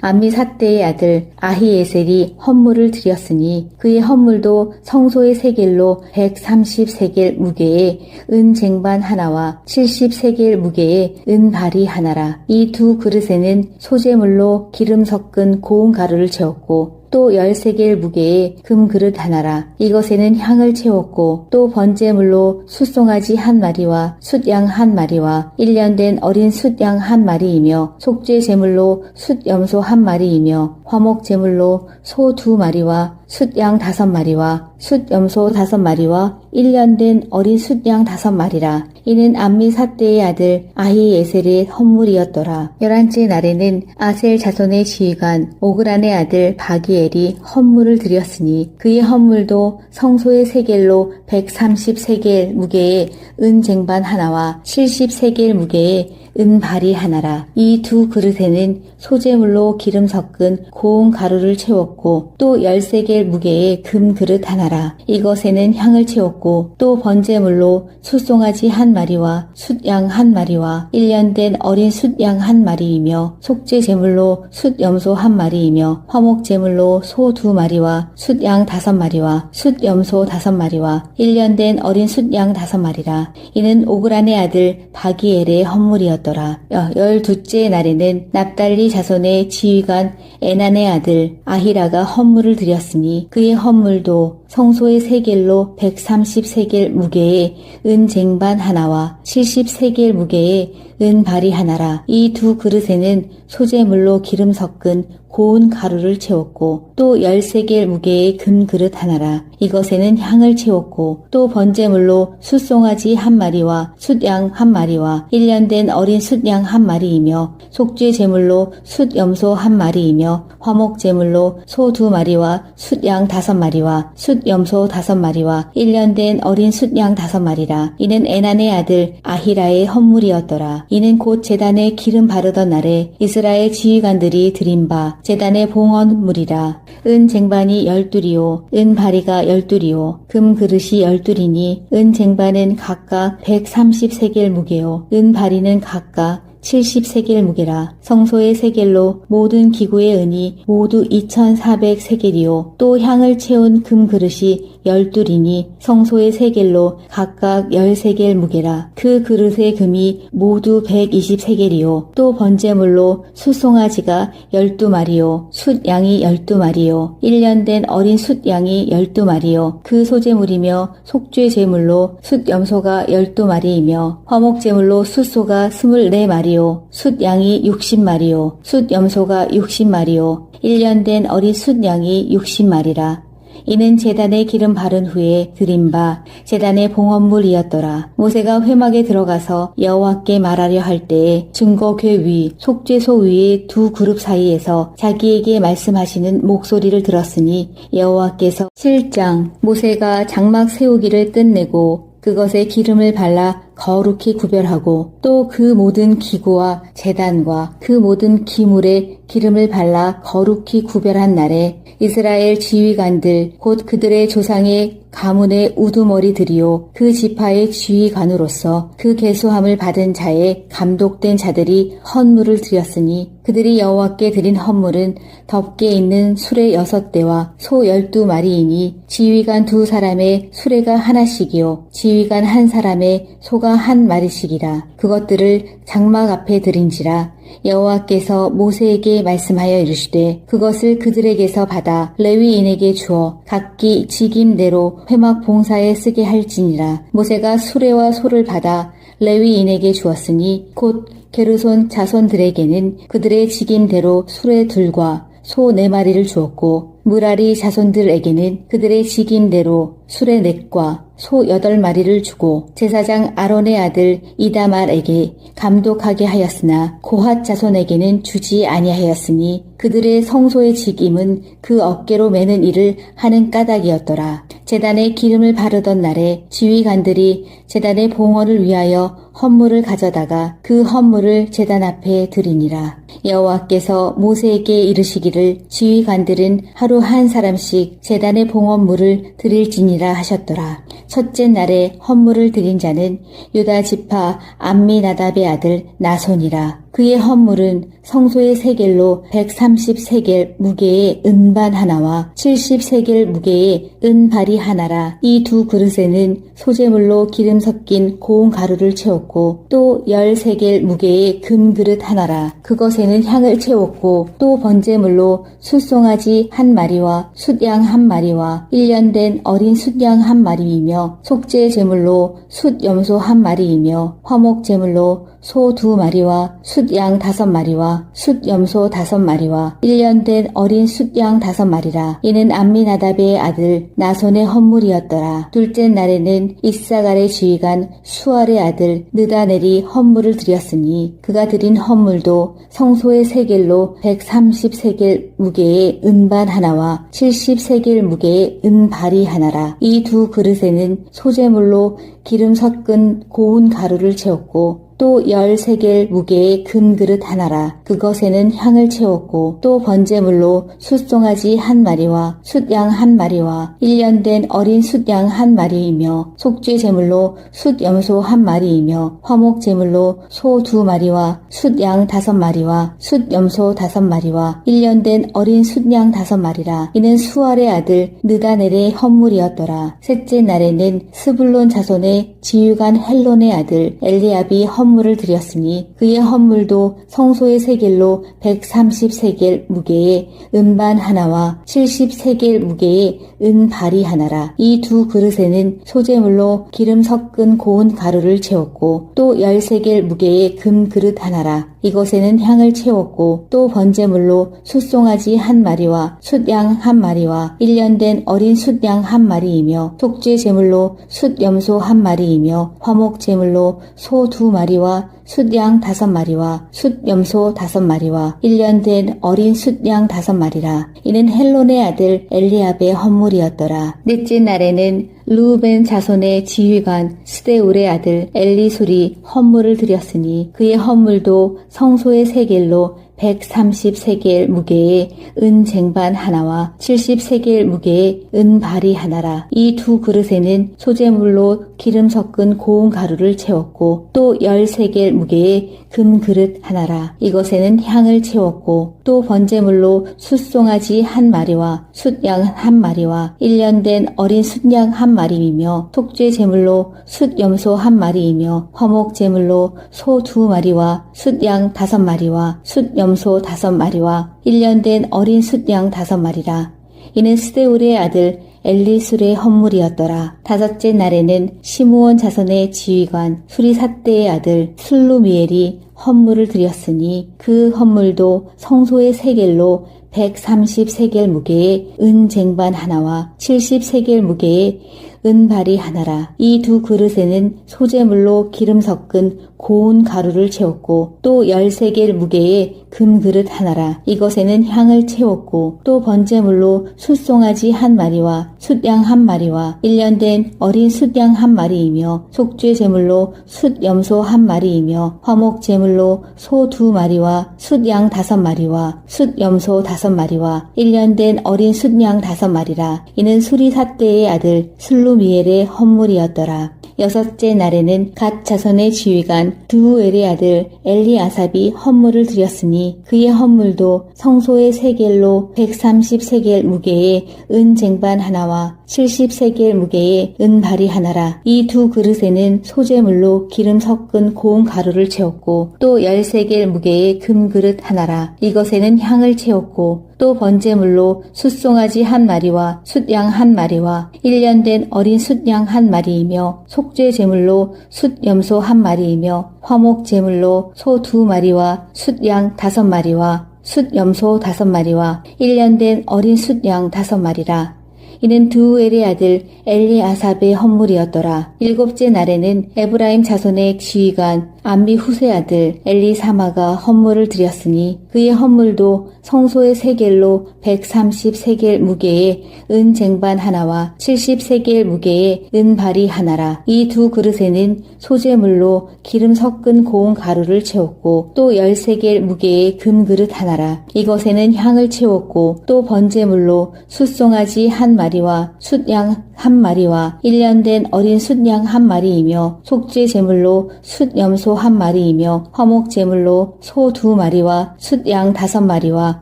암미사대의 아들 아히에셀이 헌물을 드렸으니 그의 헌물도 성소의 세겔로 130세겔 무게의 은 쟁반 하나와 70세겔 무게의 은발이 하나라. 이 두 그릇에는 소재물로 기름 섞은 고운 가루를 채웠고 또 10세겔 무게의 금 그릇 하나라. 이것에는 향을 채웠고 또 번제물로 숫송아지 한 마리와 숫양 한 마리와 1년 된 어린 숫양 한 마리이며 속죄 제물로 숫염소 한 마리이며 화목 제물로 소 2마리와 숫양 5마리와 숫염소 5마리와 1년 된 어린 숫양 5마리라. 이는 암미사대의 아들 아히에셀의 헌물이었더라. 11째 날에는 아셀 자손의 지휘관 오그란의 아들 바기엘이 헌물을 드렸으니 그의 헌물도 성소의 세겔로 130세겔 무게의 은 쟁반 하나와 70세겔 무게의 은발이 하나라. 이 두 그릇에는 소재물로 기름 섞은 고운 가루를 채웠고 또 10세겔 무게의 금 그릇 하나라. 이것에는 향을 채웠고 또 번제물로 숫송아지 한 마리와 숫양 한 마리와 1년 된 어린 숫양 한 마리이며 속죄 제물로 숫염소 한 마리이며 화목 제물로 소 2마리와 숫양 5마리와 숫염소 5마리와 1년 된 어린 숫양 5마리라. 이는 오그란의 아들 바기엘의 헌물이었더라. 12째 날에는 납달리 자손의 지휘관 에난의 아들 아히라가 헌물을 드렸으니 그의 헌물도 성소의 세겔로 130세겔 무게의 은 쟁반 하나와 70세겔 무게의 은발이 하나라. 이 두 그릇에는 소재물로 기름 섞은 고운 가루를 채웠고 또 10세겔 무게의 금 그릇 하나라. 이것에는 향을 채웠고 또 번제물로 숫송아지 한 마리와 숫양 한 마리와 1년 된 어린 숫양 한 마리이며 속죄 제물로 숫염소 한 마리이며 화목 제물로 소 2마리와 숫양 5마리와 숫염소 5마리와 1년 된 어린 숫양 5마리라. 이는 에난의 아들 아히라의 헌물이었더라. 이는 곧 제단에 기름 바르던 날에 이스라엘 지휘관들이 드린 바 제단의 봉헌물이라. 은 쟁반이 12이요 은 바리가 12이요 금 그릇이 12이니 은 쟁반은 각각 130세겔 무게요 은 바리는 각각 70세겔 무게라. 성소의 세겔로 모든 기구의 은이 모두 2400세겔이요 또 향을 채운 금 그릇이 12이니 성소의 세겔로 각각 10세겔 무게라. 그 그릇의 금이 모두 120세겔이요 또 번제물로 숫송아지가 12마리요 숫양이 12마리요 1년 된 어린 숫양이 12마리요 그 소제물이며 속죄 제물로 숫염소가 12마리이며 화목 제물로 숫소가 24마리 숫양이 60마리요 숫염소가 60마리요 1년 된 어린 숫양이 60마리라. 이는 제단에 기름 바른 후에 드린 바 제단의 봉헌물이었더라. 모세가 회막에 들어가서 여호와께 말하려 할 때에 증거궤 위 속죄소 위의 두 그룹 사이에서 자기에게 말씀하시는 목소리를 들었으니 여호와께서 7장 모세가 장막 세우기를 끝내고 그것에 기름을 발라 거룩히 구별하고 또 그 모든 기구와 제단과 그 모든 기물에 기름을 발라 거룩히 구별한 날에 이스라엘 지휘관들 곧 그들의 조상의 가문의 우두머리들이요 그 지파의 지휘관으로서 그 계수함을 받은 자의 감독된 자들이 헌물을 드렸으니 그들이 여호와께 드린 헌물은 덮개 있는 수레 6대와 소 12마리이니 지휘관 2사람의 수레가 하나씩이요 지휘관 1사람의 소가 한 마리씩이라. 그것들을 장막 앞에 드린지라. 여호와께서 모세에게 말씀하여 이르시되 그것을 그들에게서 받아 레위인에게 주어 각기 직임대로 회막 봉사에 쓰게 할지니라. 모세가 수레와 소를 받아 레위인에게 주었으니 곧 게르손 자손들에게는 그들의 직임대로 수레 둘과 소 4마리를 주었고 무라리 자손들에게는 그들의 직임대로 수레 4과 소 8마리를 주고 제사장 아론의 아들 이다말에게 감독하게 하였으나 고핫 자손에게는 주지 아니하였으니 그들의 성소의 직임은 그 어깨로 매는 일을 하는 까닭이었더라. 제단에 기름을 바르던 날에 지휘관들이 제단의 봉헌을 위하여 헌물을 가져다가 그 헌물을 제단 앞에 드리니라. 여호와께서 모세에게 이르시기를 지휘관들은 하루 한 사람씩 제단의 봉헌물을 드릴지니라 하셨더라. 첫째 날에 헌물을 드린 자는 유다 지파 암미나답의 아들 나손이라. 그의 헌물은 성소의 세겔로 130세겔 무게의 은반 하나와 70세겔 무게의 은발이 하나라. 이 두 그릇에는 소재물로 기름 섞인 고운 가루를 채웠고 또 10세겔 무게의 금그릇 하나라. 그것에는 향을 채웠고 또 번제물로 숫송아지 1마리와 숫양 1마리와 1년 된 어린 숫양 1마리이며 속죄 제물로 숫염소 1마리이며 화목 제물로 소 2마리와 숫양 5마리와 숫염소 5마리와 1년 된 어린 숫양 5마리라. 이는 암미나답의 아들 나손의 헌물이었더라. 둘째 날에는 이사갈의 지휘관 수알의 아들 느다넬이 헌물을 드렸으니 그가 드린 헌물도 성소의 세겔로 130세겔 무게의 은반 하나와 70세겔 무게의 은발이 하나라. 이 두 그릇에는 소재물로 기름 섞은 고운 가루를 채웠고 또 10세겔 무게의 금그릇 하나라. 그것에는 향을 채웠고 또 번제물로 숫송아지 1마리와 숫양 1마리와 1년 된 어린 숫양 1마리이며 속죄 제물로 숫염소 1마리이며 화목 제물로 소 2마리와 숫양 5마리와 숫염소 5마리와 1년 된 어린 숫양 5마리라. 이는 수알의 아들 느다넬의 헌물이었더라. 셋째 날에는 스불론 자손의 지휘관 헬론의 아들 엘리압이 헌물을 드렸으니 그의 헌물도 성소의 세겔로 130세겔 무게의 은반 하나와 70세겔 무게의 은발이 하나라. 이 두 그릇에는 소재물로 기름 섞은 고운 가루를 채웠고 또 10세겔 무게의 금그릇 하나라. 이것에는 향을 채웠고 또 번제물로 숫송아지 1마리와 숫양 1마리와 1년 된 어린 숫양 1마리이며 속죄 제물로 숫염소 1마리이며 화목 제물로 소 2마리와 숫양 5마리와 숫염소 5마리와 1년 된 어린 숫양 5마리라. 이는 헬론의 아들 엘리압의 헌물이었더라. 넷째 날에는 르우벤 자손의 지휘관 스데울의 아들 엘리술이 헌물을 드렸으니 그의 헌물도 성소의 세겔로 130세겔 무게의 은쟁반 하나와 70세겔 무게의 은발이 하나라. 이 두 그릇에는 소재물로 기름 섞은 고운 가루를 채웠고 또 10세겔 무게의 금그릇 하나라. 이것에는 향을 채웠고 또 번제물로 숫송아지 1마리와 숫양 1마리와 1년 된 어린 숫양 1마리이며 속죄 제물로 숫염소 1마리이며 화목 제물로 소 2마리와 숫양 5마리와 숫염소 5마리와 1년 된 어린 숫양 5마리라. 이는 스데울의 아들 엘리술의 헌물이었더라. 다섯째 날에는 시므온 자손의 지휘관 수리삿대의 아들 슬루미엘이 헌물을 드렸으니 그 헌물도 성소의 세겔로 130세겔 무게의 은쟁반 하나와 70세겔 무게의 은발이 하나라. 이 두 그릇에는 소재물로 기름 섞은 고운 가루를 채웠고 또 10세겔 무게의 금그릇 하나라. 이것에는 향을 채웠고 또 번제물로 숫송아지 1마리와 숫양 1마리와 1년 된 어린 숫양 1마리이며 속죄 제물로 숫염소 1마리이며 화목 제물로 소 2마리와 숫양 5마리와 숫염소 5마리와 1년 된 어린 숫양 5마리라. 이는 수리삿대의 아들 슬루미엘의 헌물이었더라. 여섯째 날에는 갓 자손의 지휘관 드우엘의 아들 엘리아삽이 헌물을 드렸으니 그의 헌물도 성소의 세겔로 130세겔 무게의 은쟁반 하나와 70세겔 무게의 은발이 하나라. 이 두 그릇에는 소재물로 기름 섞은 고운 가루를 채웠고 또 10세겔 무게의 금그릇 하나라. 이것에는 향을 채웠고 또 번제물로 숫송아지 1마리와 숫양 1마리와 1년 된 어린 숫양 1마리이며 속죄 제물로 숫염소 1마리이며 화목 제물로 소 2마리와 숫양 5마리와 숫염소 5마리와 1년 된 어린 숫양 5마리라. 이는 드우엘의 아들 엘리아삽의 헌물이었더라. 7째 날에는 에브라임 자손의 지휘관 암미 후세 아들 엘리사마가 헌물을 드렸으니 그의 헌물도 성소의 세겔로 130세겔 무게의 은 쟁반 하나와 70세겔 무게의 은 발이 하나라. 이 두 그릇에는 소재물로 기름 섞은 고운 가루를 채웠고 또 10세겔 무게의 금 그릇 하나라. 이것에는 향을 채웠고 또 번제물로 숫송아지 1마리와 숫양 1마리와 1년 된 어린 숫양 1마리이며 속죄 제물로 숫염소 1마리이며 화목 제물로 소 2마리와 숫양 5마리와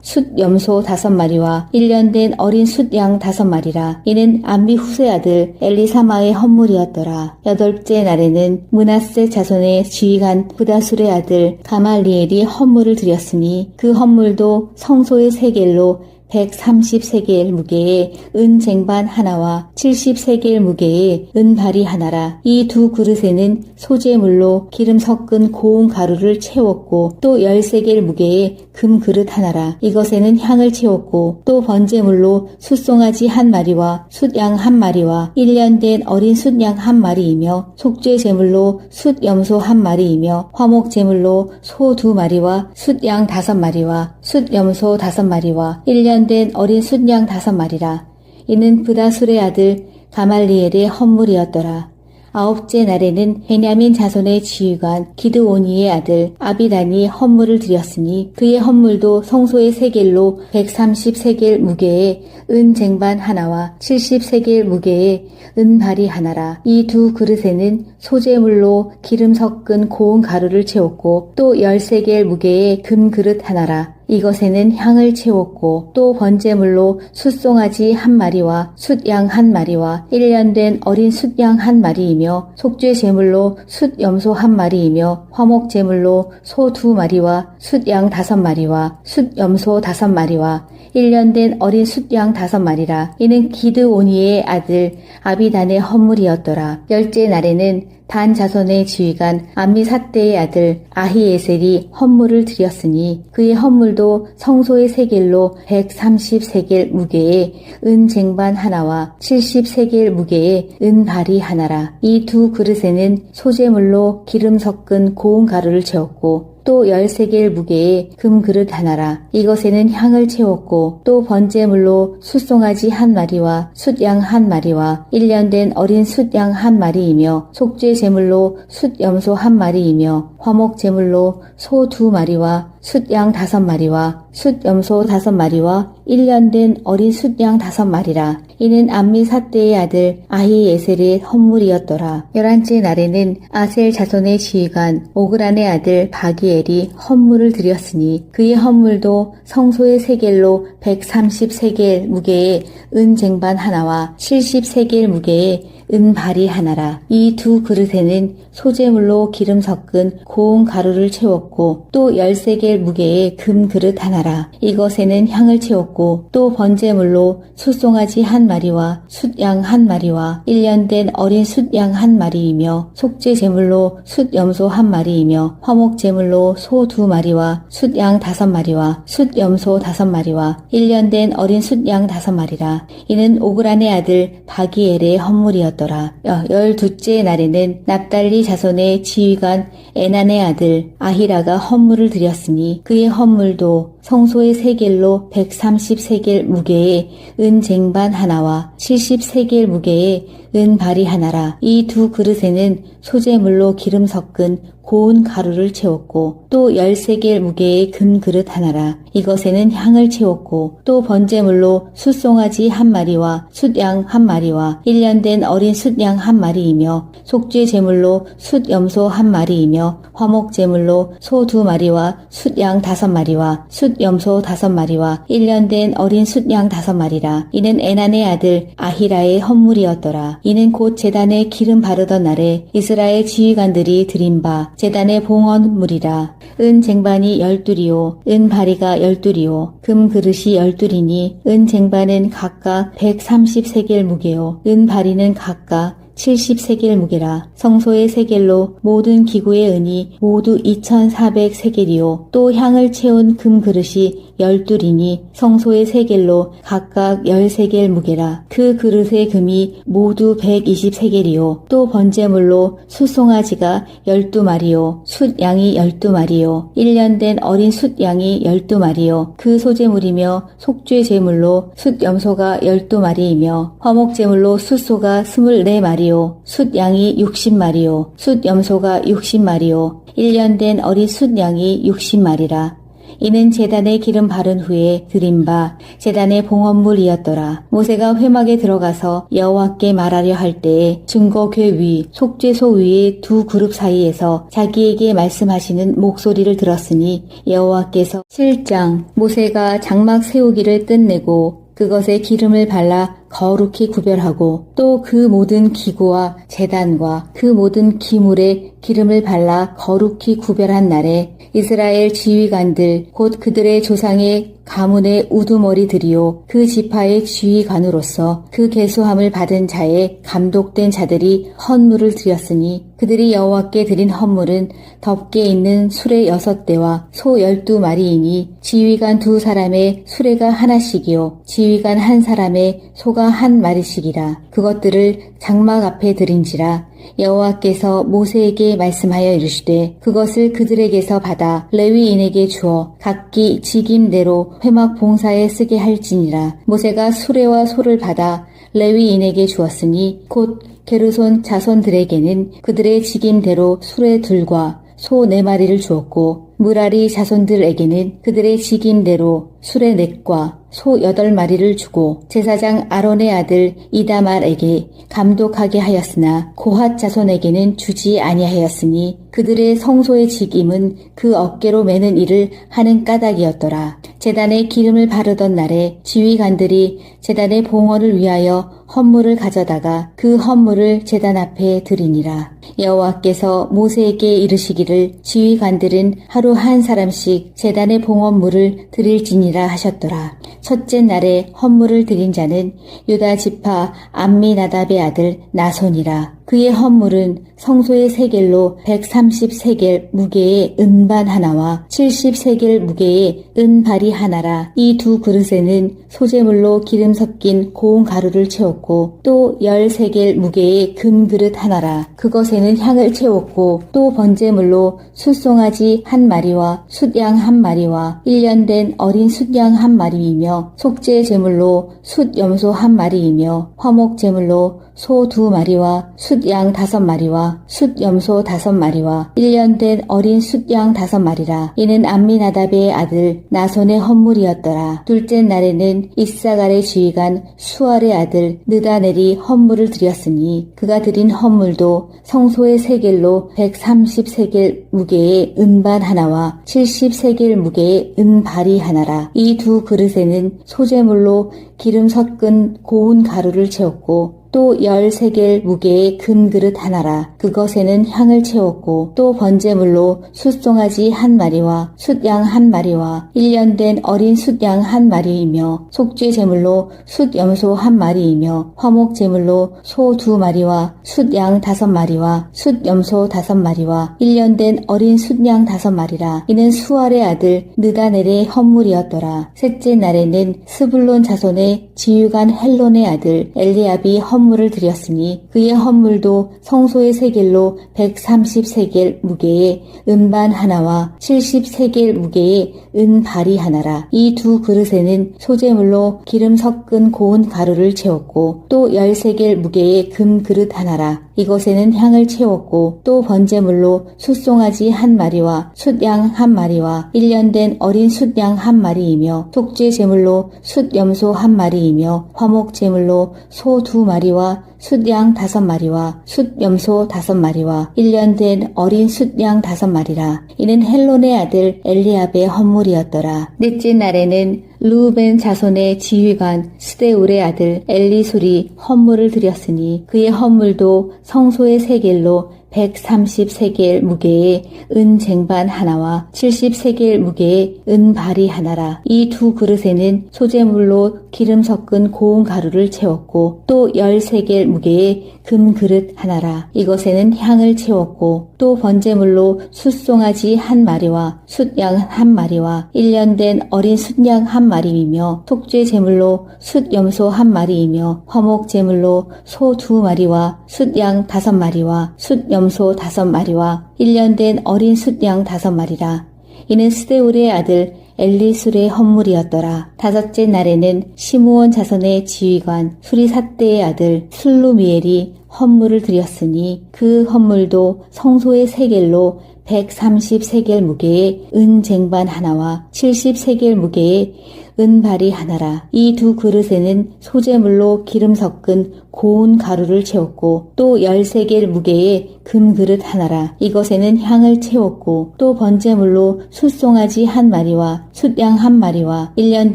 숫염소 5마리와 1년 된 어린 숫양 5마리라. 이는 암미 후세 아들 엘리사마의 헌물이었더라. 8째 날에는 므낫세 자손의 지휘관 부다술의 아들 가말리엘이 헌물을 드렸으니 그 헌물도 성소의 세겔로 130세겔 무게의 은 쟁반 하나와 70세겔 무게의 은 발이 하나라. 이 두 그릇에는 소재물로 기름 섞은 고운 가루를 채웠고 또 10세겔 무게의 금 그릇 하나라. 이것에는 향을 채웠고 또 번제물로 숫송아지 1마리와 숫양 1마리와 1년 된 어린 숫양 1마리이며 속죄 제물로 숫염소 1마리이며 화목 제물로 소 2마리와 숫양 5마리와 숫염소 5마리와 1년 된 어린 숫양 5마리라. 이는 브다술의 아들 가말리엘의 헌물이었더라. 9째 날에는 베냐민 자손의 지휘관 기드오니의 아들 아비단이 헌물을 드렸으니 그의 헌물도 성소의 세겔로 130세겔 무게의 은 쟁반 하나와 70세겔 무게의 은 발이 하나라. 이 두 그릇에는 소재물로 기름 섞은 고운 가루를 채웠고 또 10세겔 무게의 금 그릇 하나라. 이것에는 향을 채웠고 또 번제물로 숫송아지 1마리와 숫양 1마리와 1년 된 어린 숫양 1마리이며 속죄 제물로 숫염소 1마리이며 화목 제물로 소 2마리와 숫양 5마리와 숫염소 5마리와 1년 된 어린 숫양 5마리라. 이는 기드오니의 아들 아비단의 헌물이었더라. 10째 날에는 단 자손의 지휘관 암미사떼의 아들 아히에셀이 헌물을 드렸으니 그의 헌물도 성소의 세겔로 130세겔 무게의 은 쟁반 하나와 70세겔 무게의 은 발이 하나라. 이 두 그릇에는 소재물로 기름 섞은 고운 가루를 채웠고 또 10세겔 무게의 금 그릇 하나라. 이것에는 향을 채웠고 또 번제물로 숫송아지 1마리와 숫양 1마리와 1년 된 어린 숫양 1마리이며 속죄 제물로 숫염소 1마리이며 화목 제물로 소 2마리와 숫양 5마리와 숫염소 5마리와 1년 된 어린 숫양 5마리라. 이는 암미사떼의 아들 아히에셀의 헌물이었더라. 11째 날에는 아셀 자손의 지휘관 오그란의 아들 바기엘이 헌물을 드렸으니 그의 헌물도 성소의 세겔로 130세겔 무게의 은 쟁반 하나와 70세겔 무게의 은 발이 하나라. 이 두 그릇에는 소재물로 기름 섞은 고운 가루를 채웠고 또 10세겔 무게의 금 그릇 하나라. 이것에는 향을 채웠고 또 번제물로 숫송아지 1마리와 숫양 1마리와 1년 된 어린 숫양 1마리이며 속죄 제물로 숫염소 1마리이며 화목 제물로 소 2마리와 숫양 5마리와 숫염소 5마리와 1년 된 어린 숫양 5마리라. 이는 오그란의 아들 바기엘의 헌물이었더라. 12째 날에는 납달리 자손의 지휘관 에난의 아들 아히라가 헌물을 드렸으니 그의 헌물도 성소의 세겔로 130세겔 무게의 은 쟁반 하나와 70세겔 무게의 은 발이 하나라. 이 두 그릇에는 소재물로 기름 섞은 고운 가루를 채웠고 또 10세겔 무게의 금 그릇 하나라. 이것에는 향을 채웠고 또 번제물로 숫송아지 1마리와 숫양 1마리와 1년 된 어린 숫양 1마리이며 속죄 제물로 숫염소 1마리이며 화목 제물로 소 2마리와 숫양 5마리와 숫염소 5마리와 1년 된 어린 숫양 5마리라. 이는 에난의 아들 아히라의 헌물이었더라. 이는 곧 제단에 기름 바르던 날에 이스라엘 지휘관들이 드린 바 제단의 봉헌물이라. 은 쟁반이 12이요 은 바리가 12이요 금 그릇이 12이니 은 쟁반은 각각 130세겔 무게요 은 바리는 각각 70세겔 무게라. 성소의 세겔로 모든 기구의 은이 모두 2400세겔이요. 또 향을 채운 금그릇이 12이니 성소의 세겔로 각각 10세겔 무게라. 그 그릇의 금이 모두 120세겔이요. 또 번제물로 숫송아지가 12마리요. 숫양이 12마리요. 1년 된 어린 숫양이 12마리요. 그 소제물이며 속죄 제물로 숫염소가 12마리이며 화목제물로 숫소가 24마리요. 숫양이 60마리요. 숫염소가 60마리요. 1년 된 어린 숫양이 60마리라. 이는 제단에 기름 바른 후에 드린 바 제단의 봉헌물이었더라. 모세가 회막에 들어가서 여호와께 말하려 할 때에 증거궤 위 속죄소 위의 두 그룹 사이에서 자기에게 말씀하시는 목소리를 들었으니 여호와께서 7장 모세가 장막 세우기를 끝내고 그것에 기름을 발라 거룩히 구별하고 또 그 모든 기구와 제단과 그 모든 기물에 기름을 발라 거룩히 구별한 날에 이스라엘 지휘관들 곧 그들의 조상의 가문의 우두머리들이요 그 지파의 지휘관으로서 그 계수함을 받은 자의 감독된 자들이 헌물을 드렸으니 그들이 여호와께 드린 헌물은 덮개 있는 수레 6대와 소 12마리이니 지휘관 2사람의 수레가 하나씩이요 지휘관 1사람의 소가 1마리씩이라. 그것들을 장막 앞에 드린지라. 여호와께서 모세에게 말씀하여 이르시되 그것을 그들에게서 받아 레위인에게 주어 각기 직임대로 회막 봉사에 쓰게 할지니라. 모세가 수레와 소를 받아 레위인에게 주었으니 곧 게르손 자손들에게는 그들의 직임대로 수레 둘과 소 4마리를 주었고 무라리 자손들에게는 그들의 직임대로 수레 4과 소 8마리를 주고 제사장 아론의 아들 이다말에게 감독하게 하였으나 고핫 자손에게는 주지 아니하였으니 그들의 성소의 직임은 그 어깨로 매는 일을 하는 까닭이었더라. 제단에 기름을 바르던 날에 지휘관들이 제단의 봉헌을 위하여 헌물을 가져다가 그 헌물을 제단 앞에 드리니라. 여호와께서 모세에게 이르시기를 지휘관들은 하루 한 사람씩 제단의 봉헌물을 드릴지니라 하셨더라. 첫째 날에 헌물을 드린 자는 유다 지파 암미나답의 아들 나손이라. 그의 헌물은 성소의 세겔로 130세겔 무게의 은반 하나와 70세겔 무게의 은발이 하나라. 이 두 그릇에는 소제물로 기름 섞인 고운 가루를 채웠고 또 10세겔 무게의 금그릇 하나라. 그것에는 향을 채웠고 또 번제물로 숫송아지 1마리와 숫양 1마리와 1년 된 어린 숫양 1마리이며 속죄 제물로 숫염소 1마리이며 화목 제물로 소 2마리와 숫양 5마리와 숫염소 5마리와 1년 된 어린 숫양 5마리라. 이는 암미나답의 아들 나손의 헌물이었더라. 둘째 날에는 이사갈의 지휘관 수알의 아들 느다넬이 헌물을 드렸으니 그가 드린 헌물도 성소의 세겔로 130세겔 무게의 은반 하나와 70세겔 무게의 은발이 하나라. 이 두 그릇에는 소제물로 기름 섞은 고운 가루를 채웠고 또 10세겔 무게의 금그릇 하나라. 그것에는 향을 채웠고 또 번제물로 숫송아지 1마리와 숫양 1마리와 1년 된 어린 숫양 1마리이며 속죄 제물로 숫염소 1마리이며 화목 제물로 소 2마리와 숫양 5마리와 숫염소 5마리와 1년 된 어린 숫양 5마리라. 이는 수알의 아들 느다넬의 헌물이었더라. 셋째 날에는 스불론 자손의 지휘관 헬론의 아들 엘리압이 헌물을 드렸으니 그의 헌물도 성소의 세겔로 130세겔 무게의 은반 하나와 70세겔 무게의 은발이 하나라. 이 두 그릇에는 소제물로 기름 섞은 고운 가루를 채웠고 또 10세겔 무게의 금그릇 하나라. 이것에는 향을 채웠고 또 번제물로 숫송아지 1마리와 숫양 1마리와 1년 된 어린 숫양 1마리이며 속죄 제물로 숫염소 1마리이며 화목 제물로 소 2마리와 숫양 5마리와 숫염소 5마리와 1년 된 어린 숫양 5마리라. 이는 헬론의 아들 엘리압의 헌물이었더라. 넷째 날에는 르우벤 자손의 지휘관 스데울의 아들 엘리술이 헌물을 드렸으니 그의 헌물도 성소의 세겔로 130세겔 무게의 은 쟁반 하나와 70세겔 무게의 은 바리 하나라. 이 두 그릇에는 소재물로 기름 섞은 고운 가루를 채웠고 또 10세겔 무게의 금 그릇 하나라. 이것에는 향을 채웠고 또 번제물로 숫송아지 한 마리와 숫양 한 마리와 1년 된 어린 숫양 한 마리이며 속죄 제물로 숫염소 한 마리이며 화목 제물로 소 2마리와 숫양 5마리와 숫염소 5마리와 1년 된 어린 숫양 5마리라. 이는 스데울의 아들 엘리술의 헌물이었더라. 다섯째 날에는 시므온 자손의 지휘관 수리삿대의 아들 슬루미엘이 헌물을 드렸으니 그 헌물도 성소의 세겔로 130세겔 무게의 은 쟁반 하나와 70세겔 무게의 은발이 하나라. 이 두 그릇에는 소재물로 기름 섞은 고운 가루를 채웠고 또 10세겔 무게의 금 그릇 하나라. 이것에는 향을 채웠고 또 번제물로 숫송아지 한 마리와 숫양 한 마리와 1년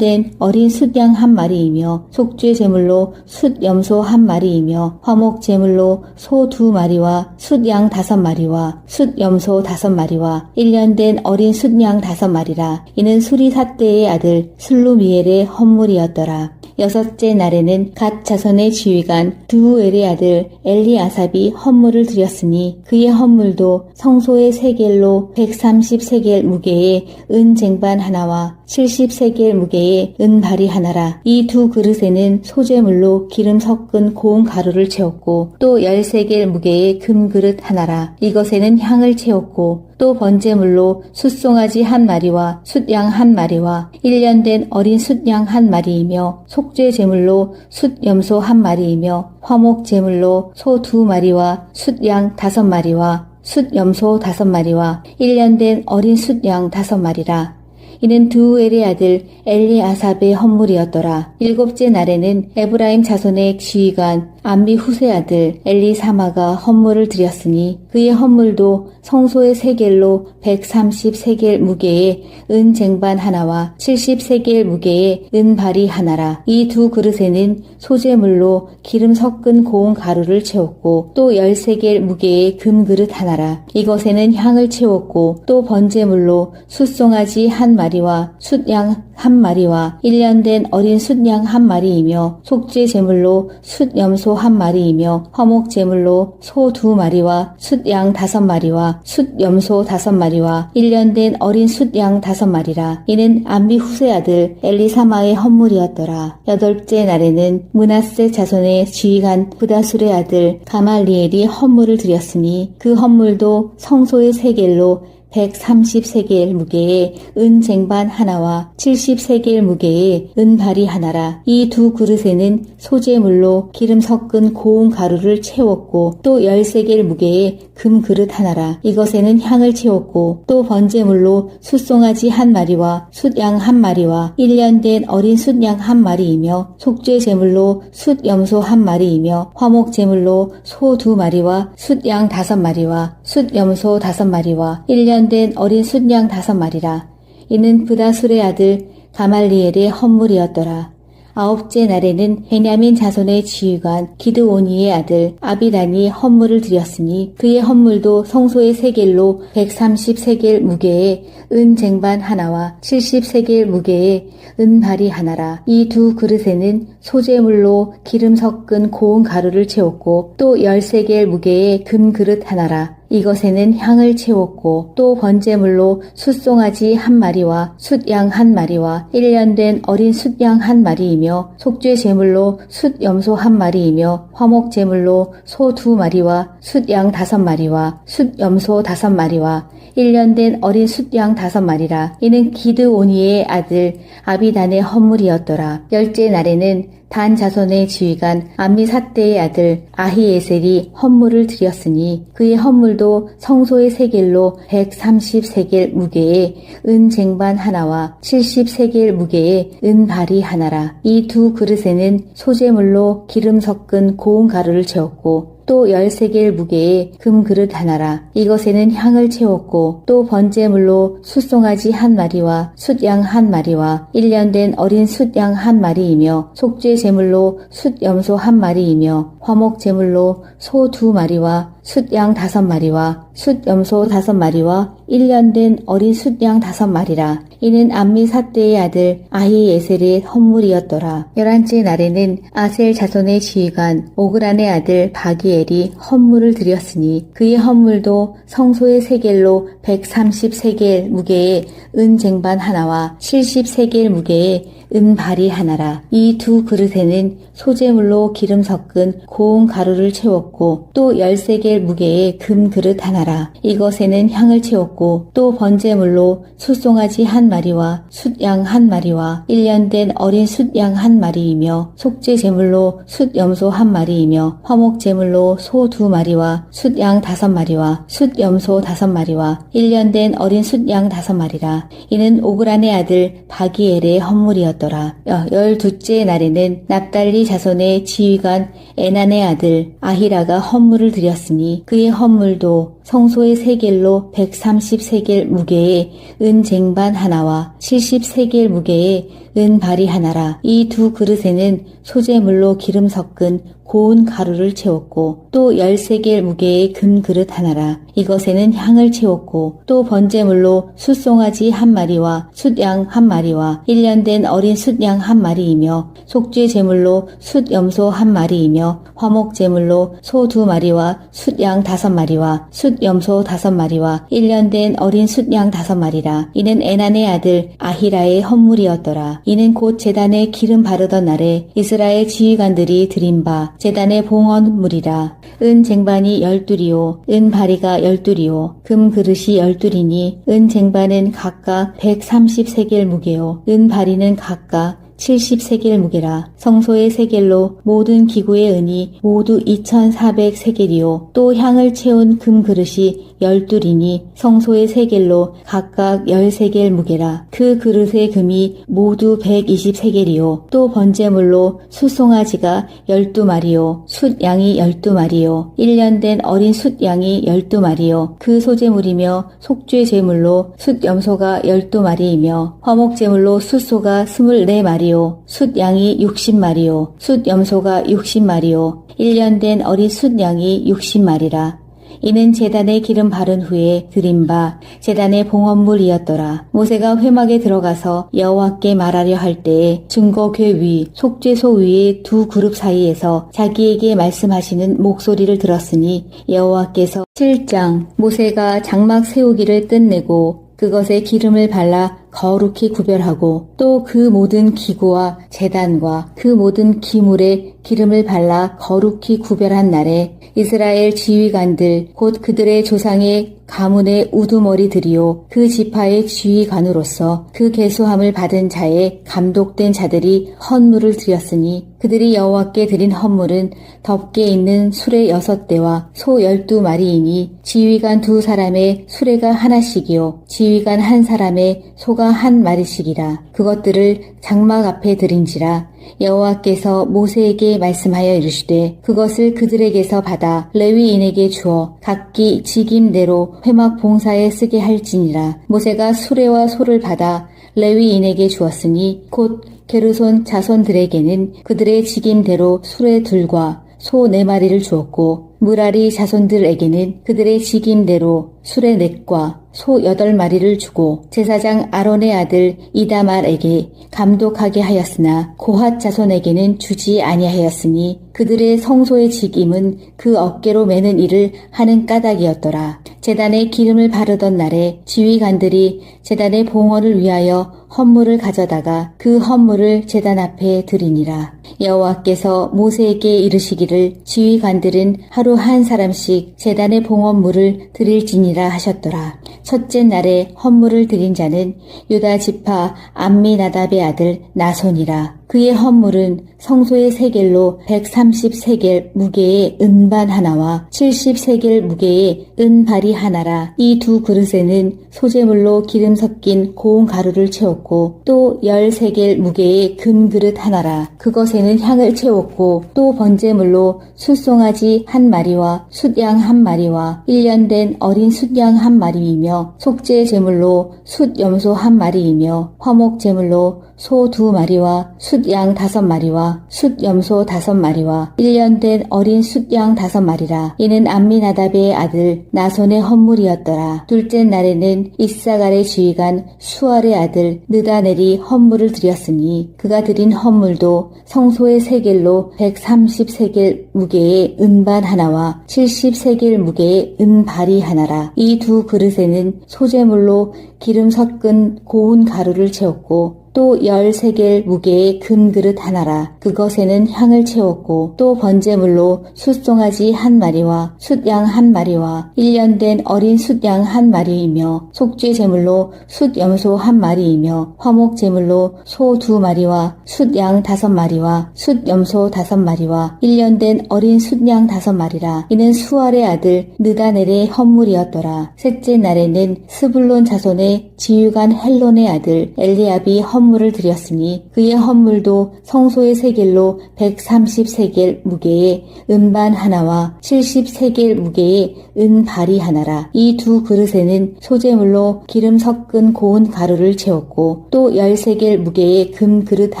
된 어린 숫양 한 마리이며 속죄 제물로 숫염소 한 마리이며 화목 제물로 소 2마리와 숫양 5마리와 숫염소 5마리와 1년 된 어린 숫양 5마리라. 이는 수리삿대의 아들 슬루미엘의 헌물이었더라. 여섯째 날에는 갓 자손의 지휘관 드우엘의 아들 엘리아삽이 헌물을 드렸으니 그의 헌물도 성소의 세겔로 130세겔 무게의 은 쟁반 하나와 70세겔 무게의 은발이 하나라. 이 두 그릇에는 소재물로 기름 섞은 고운 가루를 채웠고 또 10세겔 무게의 금 그릇 하나라. 이것에는 향을 채웠고 또 번제물로 숫송아지 한 마리와 숫양 한 마리와 1년 된 어린 숫양 한 마리이며 속죄 제물로 숫염소 한 마리이며 화목 제물로 소 2마리와 숫양 5마리와 숫염소 5마리와 1년 된 어린 숫양 5마리라. 이는 드우엘의 아들 엘리아삽의 헌물이었더라. 일곱째 날에는 에브라임 자손의 지휘관 암미후세 아들 엘리사마가 헌물을 드렸으니 그의 헌물도 성소의 세겔로 130세겔 무게의 은 쟁반 하나와 70세겔 무게의 은발이 하나라. 이 두 그릇에는 소재물로 기름 섞은 고운 가루를 채웠고 또 10세겔 무게의 금 그릇 하나라. 이것에는 향을 채웠고 또 번제물로 숫송아지 한 마리와 숫양 한 마리와 1년 된 어린 숫양 한 마리이며 속죄 제물로 숫염소 한 마리이며 화목 제물로 소 2마리와 숫양 5마리와 숫염소 5마리와 1년 된 어린 숫양 5마리라. 이는 암미후세 아들 엘리사마의 헌물이었더라. 여덟째 날에는 므낫세 자손의 지휘관 부다술의 아들 가말리엘이 헌물을 드렸으니 그 헌물도 성소의 세겔로 130세겔 무게의 은 쟁반 하나와 70세겔 무게의 은발이 하나라. 이 두 그릇에는 소재물로 기름 섞은 고운 가루를 채웠고 또 10세겔 무게의 금 그릇 하나라. 이것에는 향을 채웠고 또 번제물로 숫송아지 한 마리와 숫양 한 마리와 1년 된 어린 숫양 한 마리이며 속죄 제물로 숫염소 한 마리이며 화목 제물로 소 2마리와 숫양 5마리와 숫염소 5마리와 1년 된 어린 숫양 5마리라. 이는 부다술의 아들 가말리엘의 헌물이었더라. 아홉째 날에는 베냐민 자손의 지휘관 기드오니의 아들 아비단이 헌물을 드렸으니 그의 헌물도 성소의 세겔로 130세겔 무게의 은 쟁반 하나와 70세겔 무게의 은발이 하나라. 이 두 그릇에는 소재물로 기름 섞은 고운 가루를 채웠고 또 10세겔 무게의 금 그릇 하나라. 이것에는 향을 채웠고 또 번제물로 숫송아지 한 마리와 숫양 한 마리와 1년 된 어린 숫양 한 마리이며 속죄 제물로 숫염소 한 마리이며 화목 제물로 소 2마리와 숫양 5마리와 숫염소 5마리와 1년 된 어린 숫양 5마리라. 이는 기드오니의 아들 아비단의 헌물이었더라. 열째 날에는 단 자손의 지휘관 암미삿대의 아들 아히에셀이 헌물을 드렸으니 그의 헌물도 성소의 세겔로 130세겔 무게의 은 쟁반 하나와 70세겔 무게의 은발이 하나라. 이 두 그릇에는 소재물로 기름 섞은 고운 가루를 채웠고 또 13개의 무게의 금그릇 하나라. 이것에는 향을 채웠고 또 번제물로 숫송아지 한 마리와 숫양 한 마리와 1년 된 어린 숫양 한 마리이며 속죄 제물로 숫염소 한 마리이며 화목 제물로 소 2마리와 숫양 5마리와 숫염소 5마리와 1년 된 어린 숫양 5마리라. 이는 암미 삿대의 아들 아히에셀의 헌물이었더라. 11째 날에는 아셀 자손의 지휘관 오그란의 아들 바기엘이 헌물을 드렸으니 그의 헌물도 성소의 세겔로 130세겔 무게의 은 쟁반 하나와 70세겔 무게의 은발이 하나라. 이 두 그릇에는 소재물로 기름 섞은 고운 가루를 채웠고 또 13개 무게의 금 그릇 하나라. 이것에는 향을 채웠고 또 번제물로 숫송아지 한 마리와 숫양 한 마리와 1년 된 어린 숫양 한 마리이며 속죄 제물로 숫염소 한 마리이며 화목 제물로 소 2마리와 숫양 5마리와 숫염소 5마리와 1년 된 어린 숫양 5마리라. 이는 오그란의 아들 바기엘의 헌물이었더라. 12째 날에는 납달리 자손의 지휘관 에난의 아들 아히라가 헌물을 드렸으니 그의 헌물도 성소의 세겔로 130세겔 무게의 은 쟁반 하나와 70세겔 무게의 은발이 하나라. 이 두 그릇에는 소재물로 기름 섞은 고운 가루를 채웠고 또 13개 무게의 금 그릇 하나라. 이것에는 향을 채웠고 또 번제물로 숫송아지 한 마리와 숫양 한 마리와 1년 된 어린 숫양 한 마리이며 속죄 제물로 숫염소 한 마리이며 화목 제물로 소 2마리와 숫양 5마리와 숫염소 5마리와 1년 된 어린 숫양 5마리라. 이는 에난의 아들 아히라의 헌물이었더라. 이는 곧 제단에 기름 바르던 날에 이스라엘 지휘관들이 드린 바 제단의 봉헌물이라. 은 쟁반이 12이요 은 바리가 12이요 금 그릇이 12이니 은 쟁반은 각각 130세겔 무게요 은 바리는 각각 70세겔 무게라. 성소의 세겔로 모든 기구의 은이 모두 2400세겔이요 또 향을 채운 금 그릇이 12이니 성소의 세겔로 각각 13겔 무게라. 그 그릇의 금이 모두 120세겔이요 또 번제물로 숫송아지가 12마리요 숫양이 12마리요 1년 된 어린 숫양이 12마리요 그 소제물이며 속죄 제물로 숫염소가 12마리이며 화목 제물로 숫소가 24마리 숫양이 60마리요 숫염소가 60마리요 1년 된 어린 숫양이 60마리라. 이는 제단에 기름 바른 후에 드린 바 제단의 봉헌물이었더라. 모세가 회막에 들어가서 여호와께 말하려 할 때에 증거궤 위 속죄소 위의 두 그룹 사이에서 자기에게 말씀하시는 목소리를 들었으니 여호와께서 7장 모세가 장막 세우기를 끝내고 그것에 기름을 발라 거룩히 구별하고 또 그 모든 기구와 제단과 그 모든 기물에 기름을 발라 거룩히 구별한 날에 이스라엘 지휘관들 곧 그들의 조상의 가문의 우두머리들이요 그 지파의 지휘관으로서 그 계수함을 받은 자의 감독된 자들이 헌물을 드렸으니 그들이 여호와께 드린 헌물은 덮개 있는 수레 6대와 소 12마리이니 지휘관 2사람의 수레가 하나씩이요 지휘관 1사람의 소가 1마리씩이라. 그것들을 장막 앞에 드린지라. 여호와께서 모세에게 말씀하여 이르시되 그것을 그들에게서 받아 레위인에게 주어 각기 직임대로 회막 봉사에 쓰게 할지니라. 모세가 수레와 소를 받아 레위인에게 주었으니 곧 게르손 자손들에게는 그들의 직임대로 수레 2과 소 4마리를 주었고 무라리 자손들에게는 그들의 직임대로 수레 4과 소 8마리를 주고 제사장 아론의 아들 이다말에게 감독하게 하였으나 고핫 자손에게는 주지 아니하였으니 그들의 성소의 직임은 그 어깨로 매는 일을 하는 까닭이었더라. 제단에 기름을 바르던 날에 지휘관들이 제단의 봉헌을 위하여 헌물을 가져다가 그 헌물을 제단 앞에 드리니라. 여호와께서 모세에게 이르시기를 지휘관들은 하루 한 사람씩 제단의 봉헌물을 드릴지니라 하셨더라. 첫째 날에 헌물을 드린 자는 유다 지파 암미나답의 아들 나손이라. 그의 헌물은 성소의 세겔로 130세겔 무게의 은반 하나와 70세겔 무게의 은발이 하나라. 이 두 그릇에는 소재물로 기름 섞인 고운 가루를 채웠고 또 10세겔 무게의 금그릇 하나라. 그것에는 향을 채웠고 또 번제물로 숫송아지 한 마리와 숫양 한 마리와 1년 된 어린 숫양 한 마리이며 속죄 제물로 숫염소 한 마리이며 화목 제물로 소 2마리와 숫양 5마리와 숫염소 5마리와 1년 된 어린 숫양 5마리라. 이는 암미나답의 아들 나손의 헌물이었더라. 둘째 날에는 이사갈의 지휘관 수알의 아들 느다넬이 헌물을 드렸으니 그가 드린 헌물도 성소의 세겔로 130세겔 무게의 은반 하나와 70세겔 무게의 은발이 하나라. 이 두 그릇에는 소재물로 기름 섞은 고운 가루를 채웠고 또 10세겔 무게의 금그릇 하나라. 그것에는 향을 채웠고 또 번제물로 숫송아지 한 마리와 숫양 한 마리와 1년 된 어린 숫양 한 마리이며 속죄 제물로 숫염소 한 마리이며 화목 제물로 소 2마리와 숫양 5마리와 숫염소 5마리와 1년 된 어린 숫양 5마리라. 이는 수알의 아들 느다넬의 헌물이었더라. 셋째 날에는 스불론 자손의 지휘관 헬론의 아들 엘리압이 헌물을 드렸으니 그의 헌물도 성소의 세겔로 130세겔 무게의 은반 하나와 70세겔 무게의 은발이 하나라. 이 두 그릇에는 소재물로 기름 섞은 고운 가루를 채웠고 또 10세겔 무게의 금그릇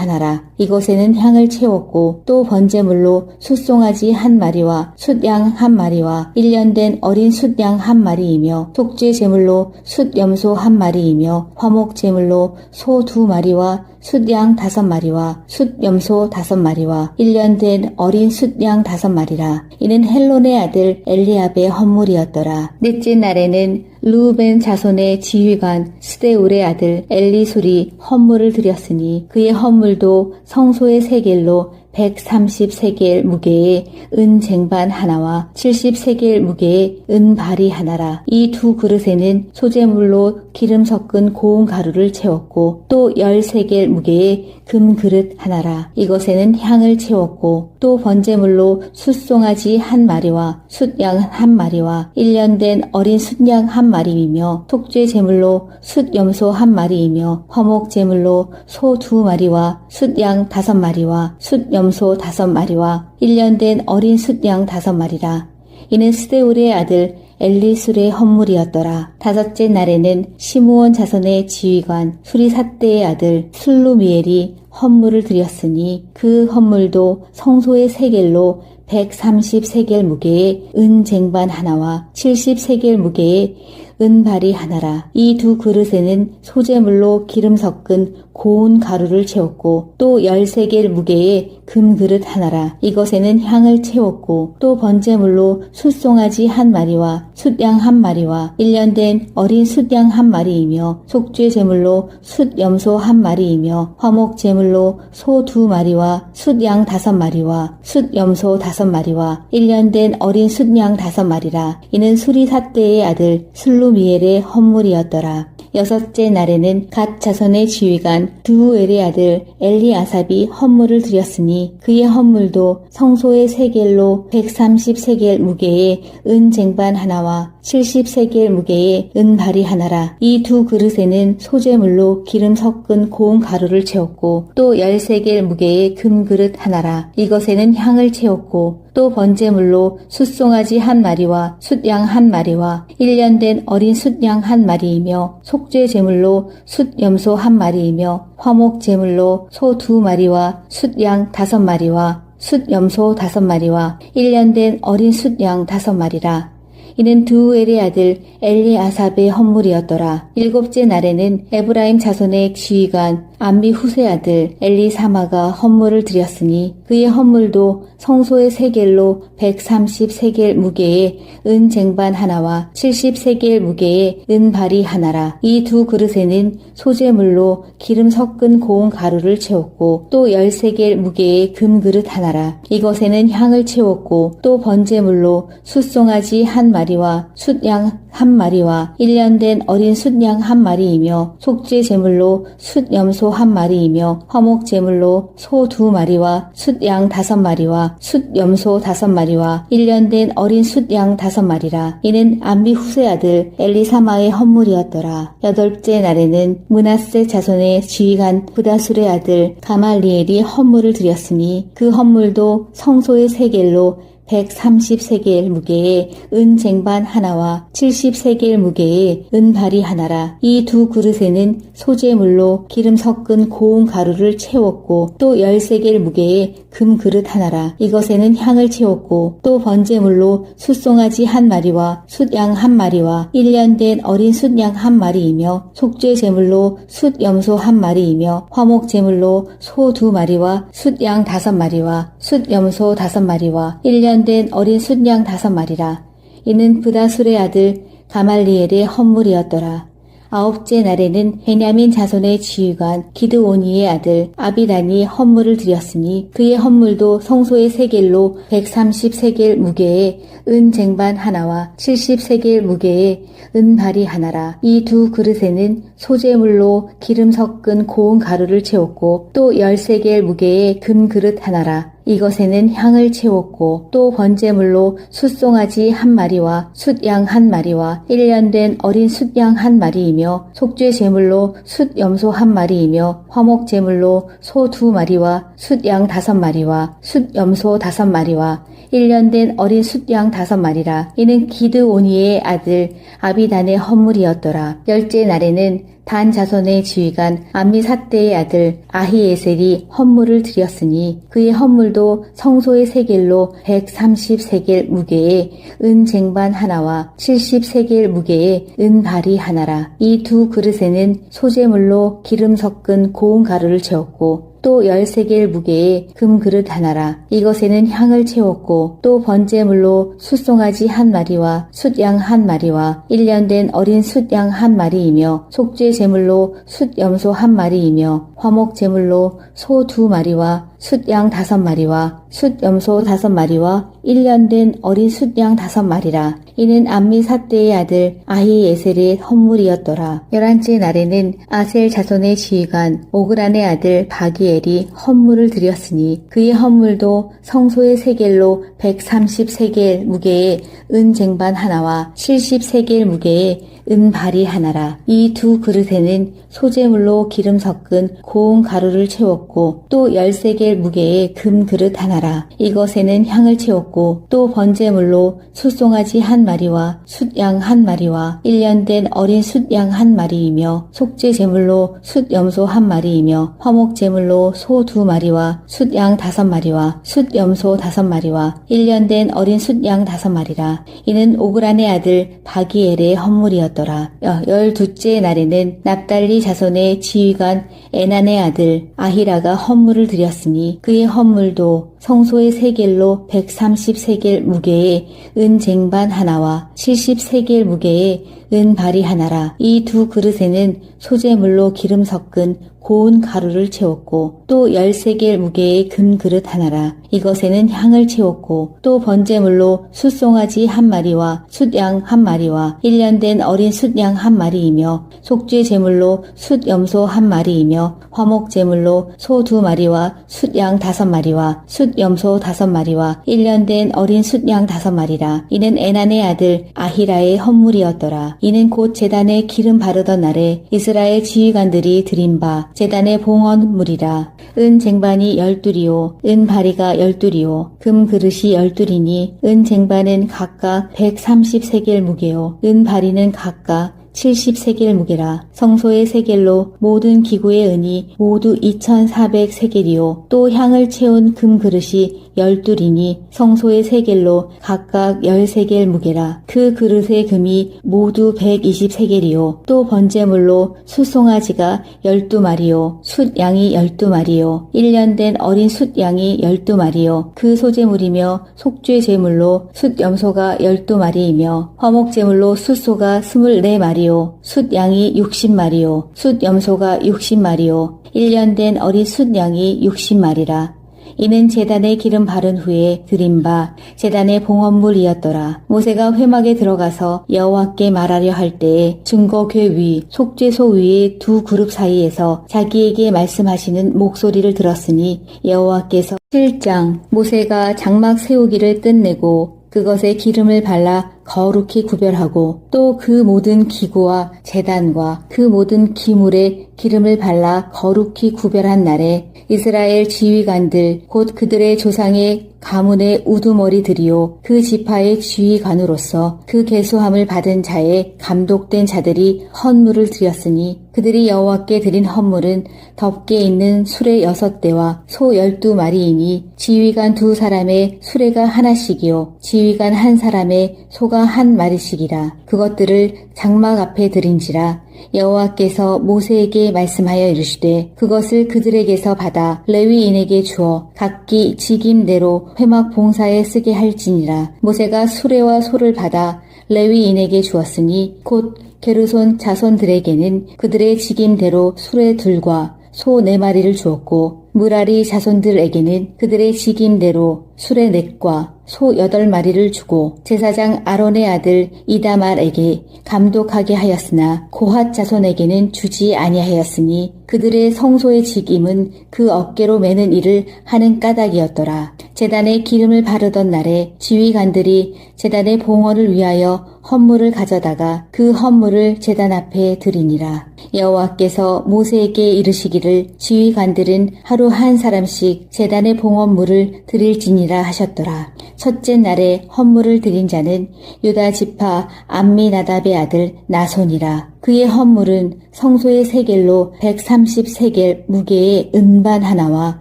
하나라. 이것에는 향을 채웠고 또 번제물로 숫송아지 한 마리와 숫양 한 마리와 1년 된 어린 숫양 한 마리이며 속죄 제물로 숫염소 한 마리이며 화목 제물로 소 2마리와 숫양 5마리와 숫염소 5마리와 1년 된 어린 숫양 5마리라. 이는 헬론의 아들 엘리압의 헌물이었더라. 넷째 날에는 르우벤 자손의 지휘관 스데울의 아들 엘리술이 헌물을 드렸으니 그의 헌물도 성소의 세겔로 130세겔 무게의 은쟁반 하나와 70세겔 무게의 은발이 하나라. 이 두 그릇에는 소재물로 기름 섞은 고운 가루를 채웠고 또 10세겔 무게의 금그릇 하나라. 이것에는 향을 채웠고 또 번제물로 숫송아지 한 마리와 숫양 한 마리와 1년 된 어린 숫양 한 마리이며 속죄 제물로 숫염소 한 마리이며 화목 제물로 소 2마리와 숫양 5마리와 숫염소 5마리와 1년 된 어린 숫양 5마리라. 이는 스데울의 아들 엘리술의 헌물이었더라. 다섯째 날에는 시므온 자손의 지휘관 수리삿대의 아들 슬루미엘이 헌물을 드렸으니 그 헌물도 성소의 세겔로 130세겔 무게의 은쟁반 하나와 70세겔 무게의 은발이 하나라. 이 두 그릇에는 소재물로 기름 섞은 고운 가루를 채웠고 또 10세겔 무게의 금그릇 하나라. 이것에는 향을 채웠고 또 번제물로 숫송아지 한 마리와 숫양 한 마리와 1년 된 어린 숫양 한 마리이며 속죄 제물로 숫염소 한 마리이며 화목 제물로 소 2마리와 숫양 5마리와 숫염소 5마리와 1년 된 어린 숫양 5마리라. 이는 수리삿대의 아들 슬루미엘의 헌물이었더라. 여섯째 날에는 갓 자손의 지휘관 드우엘의 아들 엘리아삽이 헌물을 드렸으니 그의 헌물도 성소의 세겔로 130세겔 무게의 은쟁반 하나와 70세겔 무게의 은발이 하나라. 이 두 그릇에는 소재물로 기름 섞은 고운 가루를 채웠고 또 10세겔 무게의 금그릇 하나라. 이것에는 향을 채웠고 또 번제물로 숫송아지 한 마리와 숫양 한 마리와 1년 된 어린 숫양 한 마리이며 속죄 제물로 숫염소 한 마리이며 화목 제물로 소 2마리와 숫양 5마리와 숫염소 5마리와 1년 된 어린 숫양 5마리라. 이는 드우엘의 아들 엘리아삽의 헌물이었더라. 일곱째 날에는 에브라임 자손의 지휘관 암미후세 아들 엘리사마가 헌물을 드렸으니 그의 헌물도 성소의 세겔로 130세겔 무게의 은쟁반 하나와 70세겔 무게의 은발이 하나라. 이 두 그릇에는 소재물로 기름 섞은 고운 가루를 채웠고 또 10세겔 무게의 금그릇 하나라. 이것에는 향을 채웠고 또 번제물로 숫송아지 한 마리 마리와 숫양 1마리와 1년 된 어린 숫양 1마리이며 속죄 제물로 숫염소 1마리이며 화목 제물로 소 2마리와 숫양 5마리와 숫염소 5마리와 1년 된 어린 숫양 5마리라. 이는 암미 후세 아들 엘리사마의 헌물이었더라. 여덟째 날에는 므낫세 자손의 지휘관 브다술의 아들 가말리엘이 헌물을 드렸으니 그 헌물도 성소의 세겔로 130세겔 무게의 은 쟁반 하나와 70세겔 무게의 은발이 하나라. 이 두 그릇에는 소재물로 기름 섞은 고운 가루를 채웠고 또 10세겔 무게의 금 그릇 하나라. 이것에는 향을 채웠고 또 번제물로 숫송아지 1마리와 숫양 1마리와 1년 된 어린 숫양 1마리이며 속죄 제물로 숫염소 1마리이며 화목 제물로 소 2마리와 숫양 5마리와 숫염소 5마리와 1년 된 어린 숫양 5마리라. 이는 브다술의 아들 가말리엘의 헌물이었더라. 아홉째 날에는 베냐민 자손의 지휘관 기드오니의 아들 아비단이 헌물을 드렸으니 그의 헌물도 성소의 세겔로 130세겔 무게의 은 쟁반 하나와 70세겔 무게의 은발이 하나라. 이 두 그릇에는 소재물로 기름 섞은 고운 가루를 채웠고 또 10세겔 무게의 금 그릇 하나라. 이것에는 향을 채웠고 또 번제물로 숫송아지 1마리와 숫양 1마리와 1년 된 어린 숫양 1마리이며 속죄 제물로 숫염소 1마리이며 화목 제물로 소 2마리와 숫양 5마리와 숫염소 5마리와 1년 된 어린 숫양 5마리라. 이는 기드오니의 아들 아비단의 헌물이었더라. 열째 날에는 단 자손의 지휘관 암미사떼의 아들 아히에셀이 헌물을 드렸으니 그의 헌물도 성소의 세겔로 130세겔 무게의 은 쟁반 하나와 70세겔 무게의 은발이 하나라. 이 두 그릇에는 소재물로 기름 섞은 고운 가루를 채웠고 또 10세겔 무게의 금 그릇 하나라. 이것에는 향을 채웠고 또 번제물로 숫송아지 1마리와 숫양 1마리와 1년 된 어린 숫양 1마리이며 속죄 제물로 숫염소 1마리이며 화목 제물로 소 2마리와 숫양 5마리와 숫염소 5마리와 1년 된 어린 숫양 5마리라. 이는 암미사떼의 아들 아히에셀의 헌물이었더라. 11째 날에는 아셀 자손의 지휘관 오그란의 아들 바기엘이 헌물을 드렸으니 그의 헌물도 성소의 세겔로 130세겔 무게의 은 쟁반 하나와 70세겔 무게의 은발이 하나라. 이 두 그릇에는 소재물로 기름 섞은 고운 가루를 채웠고 또 10세겔 무게의 금 그릇 하나라. 이것에는 향을 채웠고 또 번제물로 숫송아지 1마리와 숫양 1마리와 1년 된 어린 숫양 1마리이며 속죄 제물로 숫염소 1마리이며 화목 제물로 소 2마리와 숫양 5마리와 숫염소 5마리와 1년 된 어린 숫양 5마리라. 이는 오그란의 아들 바기엘의 헌물이었더라. 12째 날에는 납달리 자손의 지휘관 에난의 아들 아히라가 헌물을 드렸으니 그의 헌물도 성소의 세겔로 130세겔 무게의 은 쟁반 하나와 70세겔 무게의 은발이 하나라. 이 두 그릇에는 소재물로 기름 섞은 고운 가루를 채웠고 또 10세겔 무게의 금 그릇 하나라. 이것에는 향을 채웠고 또 번제물로 숫송아지 1마리와 숫양 1마리와 1년 된 어린 숫양 1마리이며 속죄 제물로 숫염소 1마리이며 화목 제물로 소 2마리와 숫양 5마리와 숫염소 5마리와 1년 된 어린 숫양 5마리라. 이는 에난의 아들 아히라의 헌물이었더라. 이는 곧 제단에 기름 바르던 날에 이스라엘 지휘관들이 드린 바 제단의 봉헌물이라. 은 쟁반이 12리오 은 바리가 12리오 금 그릇이 12리니 은 쟁반은 각각 130세겔 무게요 은 바리는 각각 70세겔 무게라. 성소의 세겔로 모든 기구의 은이 모두 2400세겔이요 또 향을 채운 금 그릇이 12리니 성소의 세겔로 각각 10세겔 무게라. 그 그릇의 금이 모두 120세겔이요 또 번제물로 숫송아지가 12마리요 숫양이 12마리요 1년 된 어린 숫양이 12마리요 그 소제물이며 속죄 제물로 숫염소가 12마리이며 화목 제물로 숫소가 24마리요 숫양이 60마리요 숫염소가 60마리요 1년 된 어린 숫양이 60마리라. 이는 제단에 기름 바른 후에 드린 바 제단의 봉헌물이었더라. 모세가 회막에 들어가서 여호와께 말하려 할 때에 증거궤 위 속죄소 위의 두 그룹 사이에서 자기에게 말씀하시는 목소리를 들었으니 여호와께서 7장 모세가 장막 세우기를 끝내고 그것에 기름을 발라 거룩히 구별하고 또 그 모든 기구와 제단과 그 모든 기물에 기름을 발라 거룩히 구별한 날에 이스라엘 지휘관들 곧 그들의 조상의 가문의 우두머리들이요 그 지파의 지휘관으로서 그 계수함을 받은 자의 감독된 자들이 헌물을 드렸으니 그들이 여호와께 드린 헌물은 덮개 있는 수레 6대와 소 12마리이니 지휘관 2사람의 수레가 하나씩이요 지휘관 1사람의 소가 1마리씩이라. 그것들을 장막 앞에 드린지라. 여호와께서 모세에게 말씀하여 이르시되 그것을 그들에게서 받아 레위인에게 주어 각기 직임대로 회막 봉사에 쓰게 할지니라. 모세가 수레와 소를 받아 레위인에게 주었으니 곧 게르손 자손들에게는 그들의 직임대로 수레 둘과 소 4마리를 주었고 무라리 자손들에게는 그들의 직임대로 수레 4과 소 8마리를 주고 제사장 아론의 아들 이다말에게 감독하게 하였으나 고핫 자손에게는 주지 아니하였으니 그들의 성소의 직임은 그 어깨로 매는 일을 하는 까닭이었더라. 제단에 기름을 바르던 날에 지휘관들이 제단의 봉헌을 위하여 헌물을 가져다가 그 헌물을 제단 앞에 드리니라. 여호와께서 모세에게 이르시기를 지휘관들은 하루 한 사람씩 제단의 봉헌물을 드릴지니라 하셨더라. 첫째 날에 헌물을 드린 자는 유다 지파 암미나답의 아들 나손이라. 그의 헌물은 성소의 세겔로 130세겔 무게의 은반 하나와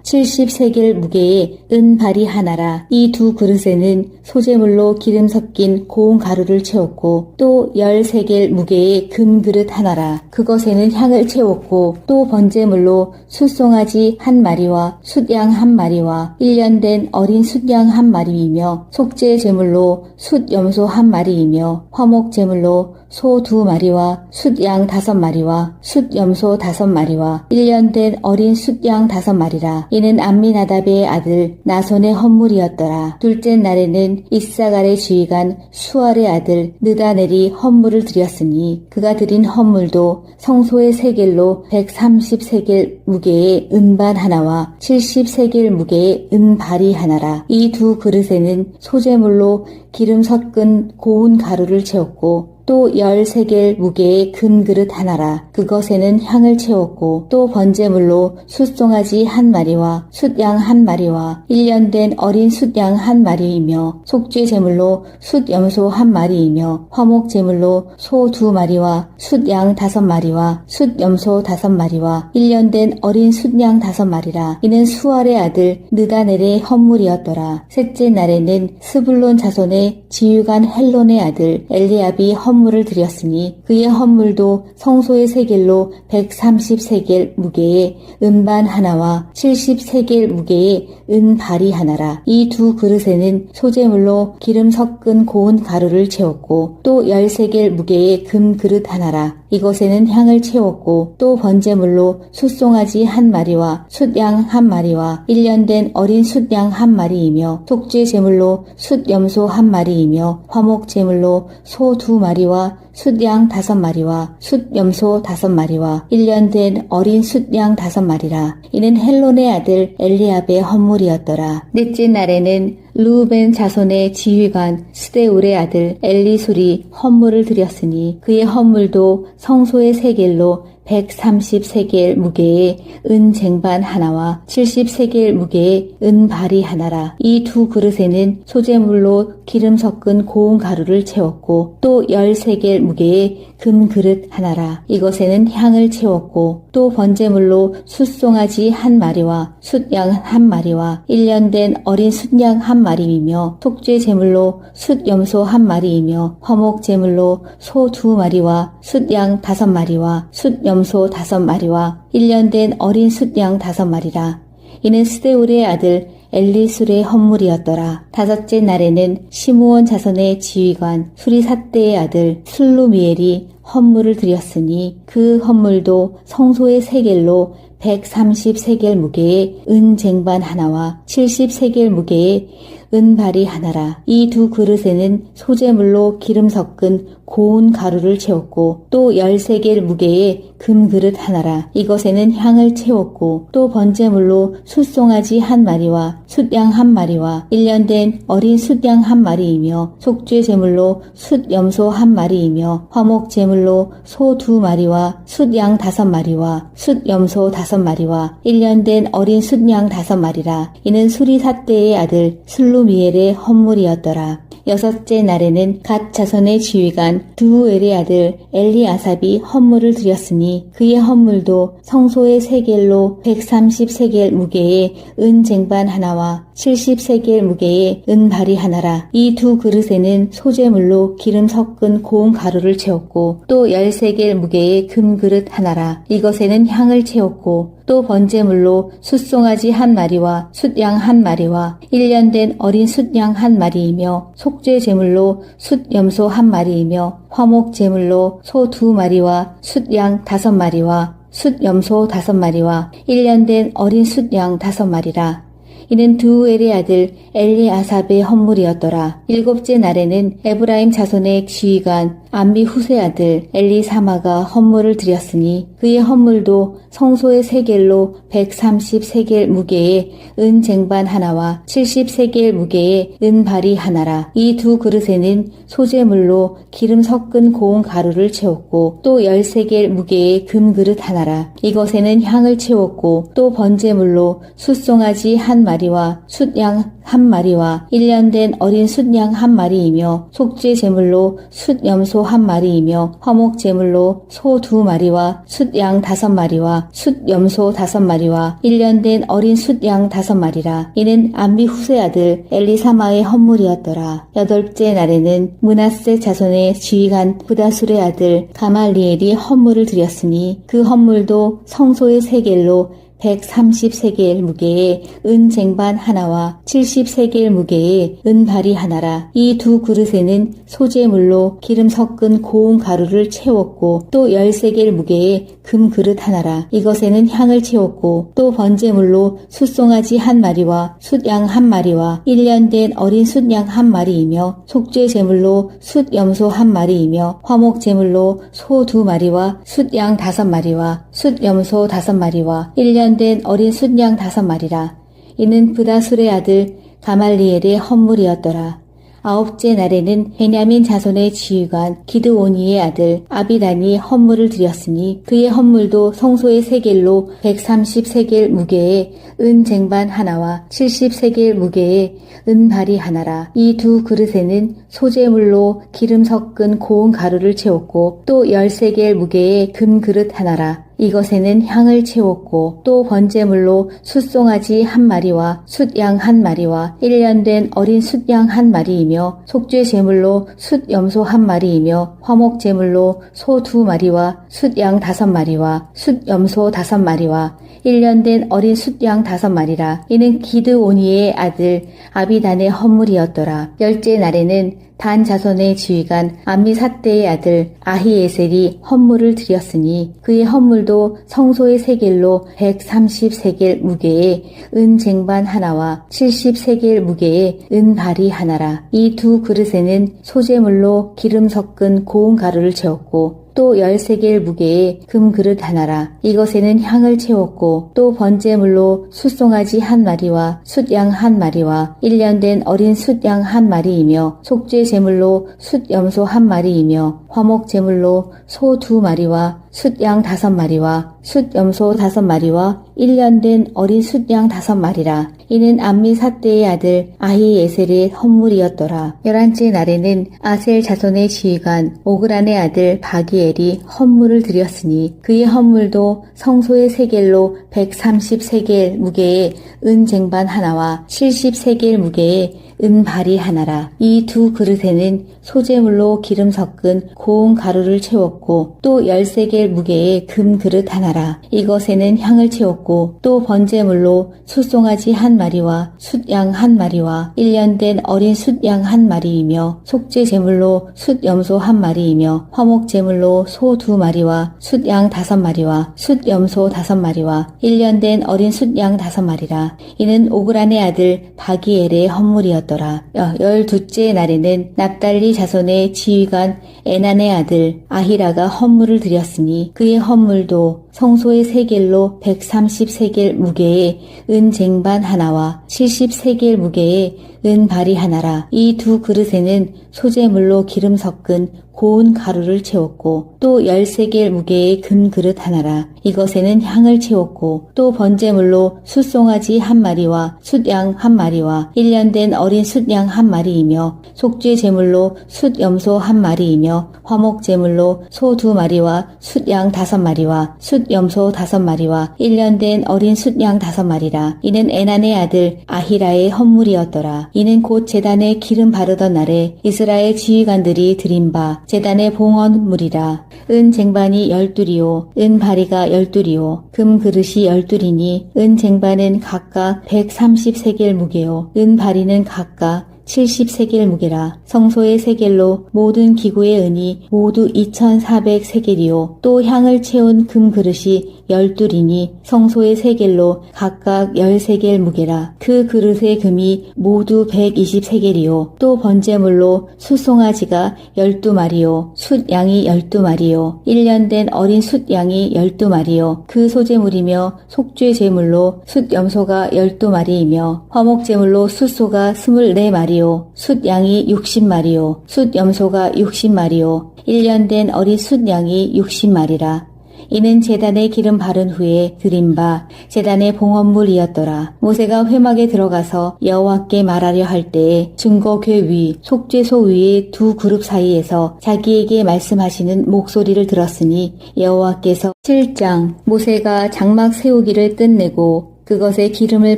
70세겔 무게의 은발이 하나라. 이 두 그릇에는 소재물로 기름 섞인 고운 가루를 채웠고 또 10세겔 무게의 금그릇 하나라. 그것에는 향을 채웠고 또 번제물로 숫송아지 1마리와 숫양 1마리와 1년 된 어린 숫양 1마리이며 속죄 제물로 숫염소 1마리이며 화목 제물로 소 2마리와 숫양 5마리와 숫염소 5마리와 1년 된 어린 숫양 5마리라. 이는 암미나답의 아들 나손의 헌물이었더라. 둘째 날에는 이사갈의 지휘관 수알의 아들 느다넬이 헌물을 드렸으니 그가 드린 헌물도 성소의 세겔로 130세겔 무게의 은반 하나와 70세겔 무게의 은발이 하나라. 이 두 그릇에는 소재물로 기름 섞은 고운 가루를 채웠고 또 10세겔 무게의 금그릇 하나라. 그것에는 향을 채웠고 또 번제물로 숫송아지 1마리와 숫양 1마리와 1년 된 어린 숫양 1마리이며 속죄 제물로 숫염소 1마리이며 화목 제물로 소 2마리와 숫양 5마리와 숫염소 5마리와 1년 된 어린 숫양 5마리라. 이는 수알의 아들 느다넬의 헌물이었더라. 셋째 날에는 스불론 자손의 지휘관 헬론의 아들 엘리압이 헌물을 드렸으니 그의 헌물도 성소의 세겔로 130세겔 무게의 은반 하나와 70세겔 무게의 은발이 하나라. 이 두 그릇에는 소재물로 기름 섞은 고운 가루를 채웠고 또 10세겔 무게의 금그릇 하나라. 이것에는 향을 채웠고 또 번제물로 숫송아지 1마리와 숫양 1마리와 1년 된 어린 숫양 1마리이며 속죄 제물로 숫염소 1마리이며 화목 제물로 소 2마리와 숫양 5마리와 숫염소 5마리와 1년 된 어린 숫양 5마리라. 이는 헬론의 아들 엘리압의 헌물이었더라. 넷째 날에는 르우벤 자손의 지휘관 스데울의 아들 엘리술이 헌물을 드렸으니 그의 헌물도 성소의 세겔로 130세겔 무게의 은쟁반 하나와 70세겔 무게의 은발이 하나라. 이 두 그릇에는 소재물로 기름 섞은 고운 가루를 채웠고 또 10세겔 무게의 금그릇 하나라. 이것에는 향을 채웠고 또 번제물로 숫송아지 1마리와 숫양 1마리와 1년 된 어린 숫양 1마리이며 속죄 제물로 숫염소 1마리이며 화목 제물로 소 2마리와 숫양 5마리와 숫염소 5마리와 1년 된 어린 숫양 5마리라. 이는 스데울의 아들 엘리술의 헌물이었더라. 다섯째 날에는 시므온 자손의 지휘관 수리삿대의 아들 슬루미엘이 헌물을 드렸으니 그 헌물도 성소의 세겔로 130세겔 무게의 은 쟁반 하나와 70세겔 무게의 은발이 하나라. 이 두 그릇에는 소재물로 기름 섞은 고운 가루를 채웠고 또 10세겔 무게의 금그릇 하나라. 이것에는 향을 채웠고 또 번제물로 숫송아지 한 마리와 숫양 한 마리와 1년 된 어린 숫양 한 마리이며 속죄 제물로 숫염소 한 마리이며 화목 제물로 소 2마리와 숫양 5마리와 숫염소 5마리와 1년 된 어린 숫양 5마리라. 이는 수리삿대의 아들 슬루미엘의 헌물이었더라. 여섯째 날에는 갓 자손의 지휘관 드우엘의 아들 엘리아삽이 헌물을 드렸으니 그의 헌물도 성소의 세겔로 130세겔 무게의 은 쟁반 하나와 70세겔 무게의 은발이 하나라. 이 두 그릇에는 소재물로 기름 섞은 고운 가루를 채웠고 또 10세겔 무게의 금그릇 하나라. 이것에는 향을 채웠고 또 번제물로 숫송아지 한 마리와 숫양 한 마리와 1년 된 어린 숫양 한 마리이며 속죄 제물로 숫염소 한 마리이며 화목 제물로 소 2마리와 숫양 5마리와 숫염소 5마리와 1년 된 어린 숫양 5마리라. 이는 드우엘의 아들 엘리아삽의 헌물이었더라. 일곱째 날에는 에브라임 자손의 지휘관 암미후세 아들 엘리사마가 헌물을 드렸으니 그의 헌물도 성소의 세겔로 130세겔 무게의 은 쟁반 하나와 70세겔 무게의 은발이 하나라. 이 두 그릇에는 소재물로 기름 섞은 고운 가루를 채웠고 또 10세겔 무게의 금그릇 하나라. 이것에는 향을 채웠고 또 번제물로 숫송아지 한 마리와 숫양 한 마리와 1년 된 어린 숫양 한 마리이며 속죄 제물로 숫염소 한 마리이며 화목 제물로 소 2마리와 숫양 5마리와 숫염소 5마리와 1년 된 어린 숫양 5마리라. 이는 암미후세 아들 엘리사마의 헌물이었더라. 여덟째 날에는 므낫세 자손의 지휘관 부다술의 아들 가말리엘이 헌물을 드렸으니 그 헌물도 성소의 세겔로 130세겔 무게의 은 쟁반 하나와 70세겔 무게의 은발이 하나라. 이 두 그릇에는 소재물로 기름 섞은 고운 가루를 채웠고 또 10세겔 무게의 금그릇 하나라. 이것에는 향을 채웠고 또 번제물로 숫송아지 한 마리와 숫양 한 마리와 1년 된 어린 숫양 한 마리이며 속죄 제물로 숫염소 한 마리이며 화목 제물로 소 2마리와 숫양 5마리와 숫염소 5마리와 1년 된 어린 숫양 5마리라. 이는 부다술의 아들 가말리엘의 헌물이었더라. 아홉째 날에는 베냐민 자손의 지휘관 기드오니의 아들 아비단이 헌물을 드렸으니 그의 헌물도 성소의 세겔로 130세겔 무게의 은 쟁반 하나와 70세겔 무게의 은발이 하나라. 이 두 그릇에는 소재물로 기름 섞은 고운 가루를 채웠고 또 10세겔 무게의 금그릇 하나라. 이것에는 향을 채웠고 또 번제물로 숫송아지 한 마리와 숫양 한 마리와 1년 된 어린 숫양 한 마리이며 속죄 제물로 숫염소 한 마리이며 화목 제물로 소 2마리와 숫양 5마리와 숫염소 5마리와 1년 된 어린 숫양 5마리라. 이는 기드오니의 아들 아비단의 헌물이었더라. 열째 날에는 단 자손의 지휘관 암미삿대의 아들 아히에셀이 헌물을 드렸으니 그의 헌물도 성소의 세겔로 130세겔 무게의 은 쟁반 하나와 70세겔 무게의 은발이 하나라. 이 두 그릇에는 소재물로 기름 섞은 고운 가루를 채웠고 또 10세겔 무게의 금그릇 하나라. 이것에는 향을 채웠고 또 번제물로 숫송아지 한 마리와 숫양 한 마리와 1년 된 어린 숫양 한 마리이며 속죄 제물로 숫염소 한 마리이며 화목 제물로 소 2마리와 숫양 5마리와 숫염소 5마리와 1년 된 어린 숫양 5마리라. 이는 암미삿대의 아들 아히에셀의 헌물이었더라. 11째 날에는 아셀 자손의 지휘관 오그란의 아들 바기엘이 헌물을 드렸으니 그의 헌물도 성소의 세겔로 130세겔 무게의 은 쟁반 하나와 70세겔 무게의 은발이 하나라. 이 두 그릇에는 소재물로 기름 섞은 고운 가루를 채웠고 또 10세겔 13세겔 무게의 금 그릇 하나라. 이것에는 향을 채웠고 또 번제물로 숫송아지 한 마리와 숫양 한 마리와 1년 된 어린 숫양 한 마리이며 속죄 제물로 숫염소 한 마리이며 화목 제물로 소 2마리와 숫양 5마리와 숫염소 5마리와 1년 된 어린 숫양 5마리라. 이는 오그란의 아들 바기엘의 헌물이었더라. 12째 날에는 납달리 자손의 지휘관 에난의 아들 아히라가 헌물을 드렸으니 그의 헌물도 성소의 세겔로 130세겔 무게의 은 쟁반 하나와 70세겔 무게의 은 발이 하나라. 이 두 그릇에는 소재물로 기름 섞은 고운 가루를 채웠고 또 10세겔 무게의 금 그릇 하나라. 이것에는 향을 채웠고 또 번제물로 숫송아지 한 마리와 숫양 한 마리와 1년 된 어린 숫양 한 마리이며 속죄 제물로 숫염소 한 마리이며 화목 제물로 소 2마리와 숫양 5마리와 숫염소 5마리와 1년 된 어린 숫양 5마리라. 이는 에난의 아들 아히라의 헌물이었더라. 이는 곧 제단에 기름 바르던 날에 이스라엘 지휘관들이 드린 바 제단의 봉헌물이라. 은 쟁반이 12이요 은 바리가 12이요 금 그릇이 12이니 은 쟁반은 각각 130세겔 무게요 은 바리는 각각 70세겔 무게라. 성소의 세겔로 모든 기구의 은이 모두 2400세겔이요 또 향을 채운 금 그릇이 12이니 성소의 세겔로 각각 10세겔 무게라. 그 그릇의 금이 모두 120세겔이요 또 번제물로 숫송아지가 12마리요 숫양이 12마리요 1년 된 어린 숫양이 12마리요 그 소제물이며 속죄 제물로 숫염소가 12마리이며 화목 제물로 숫소가 24마리 숫양이 60마리요 숫염소가 60마리요 1년 된 어린 숫양이 60마리라. 이는 제단에 기름 바른 후에 드린 바 제단의 봉헌물이었더라. 모세가 회막에 들어가서 여호와께 말하려 할 때에 증거궤 위 속죄소 위의 두 그룹 사이에서 자기에게 말씀하시는 목소리를 들었으니 여호와께서 7장 모세가 장막 세우기를 끝내고 그것에 기름을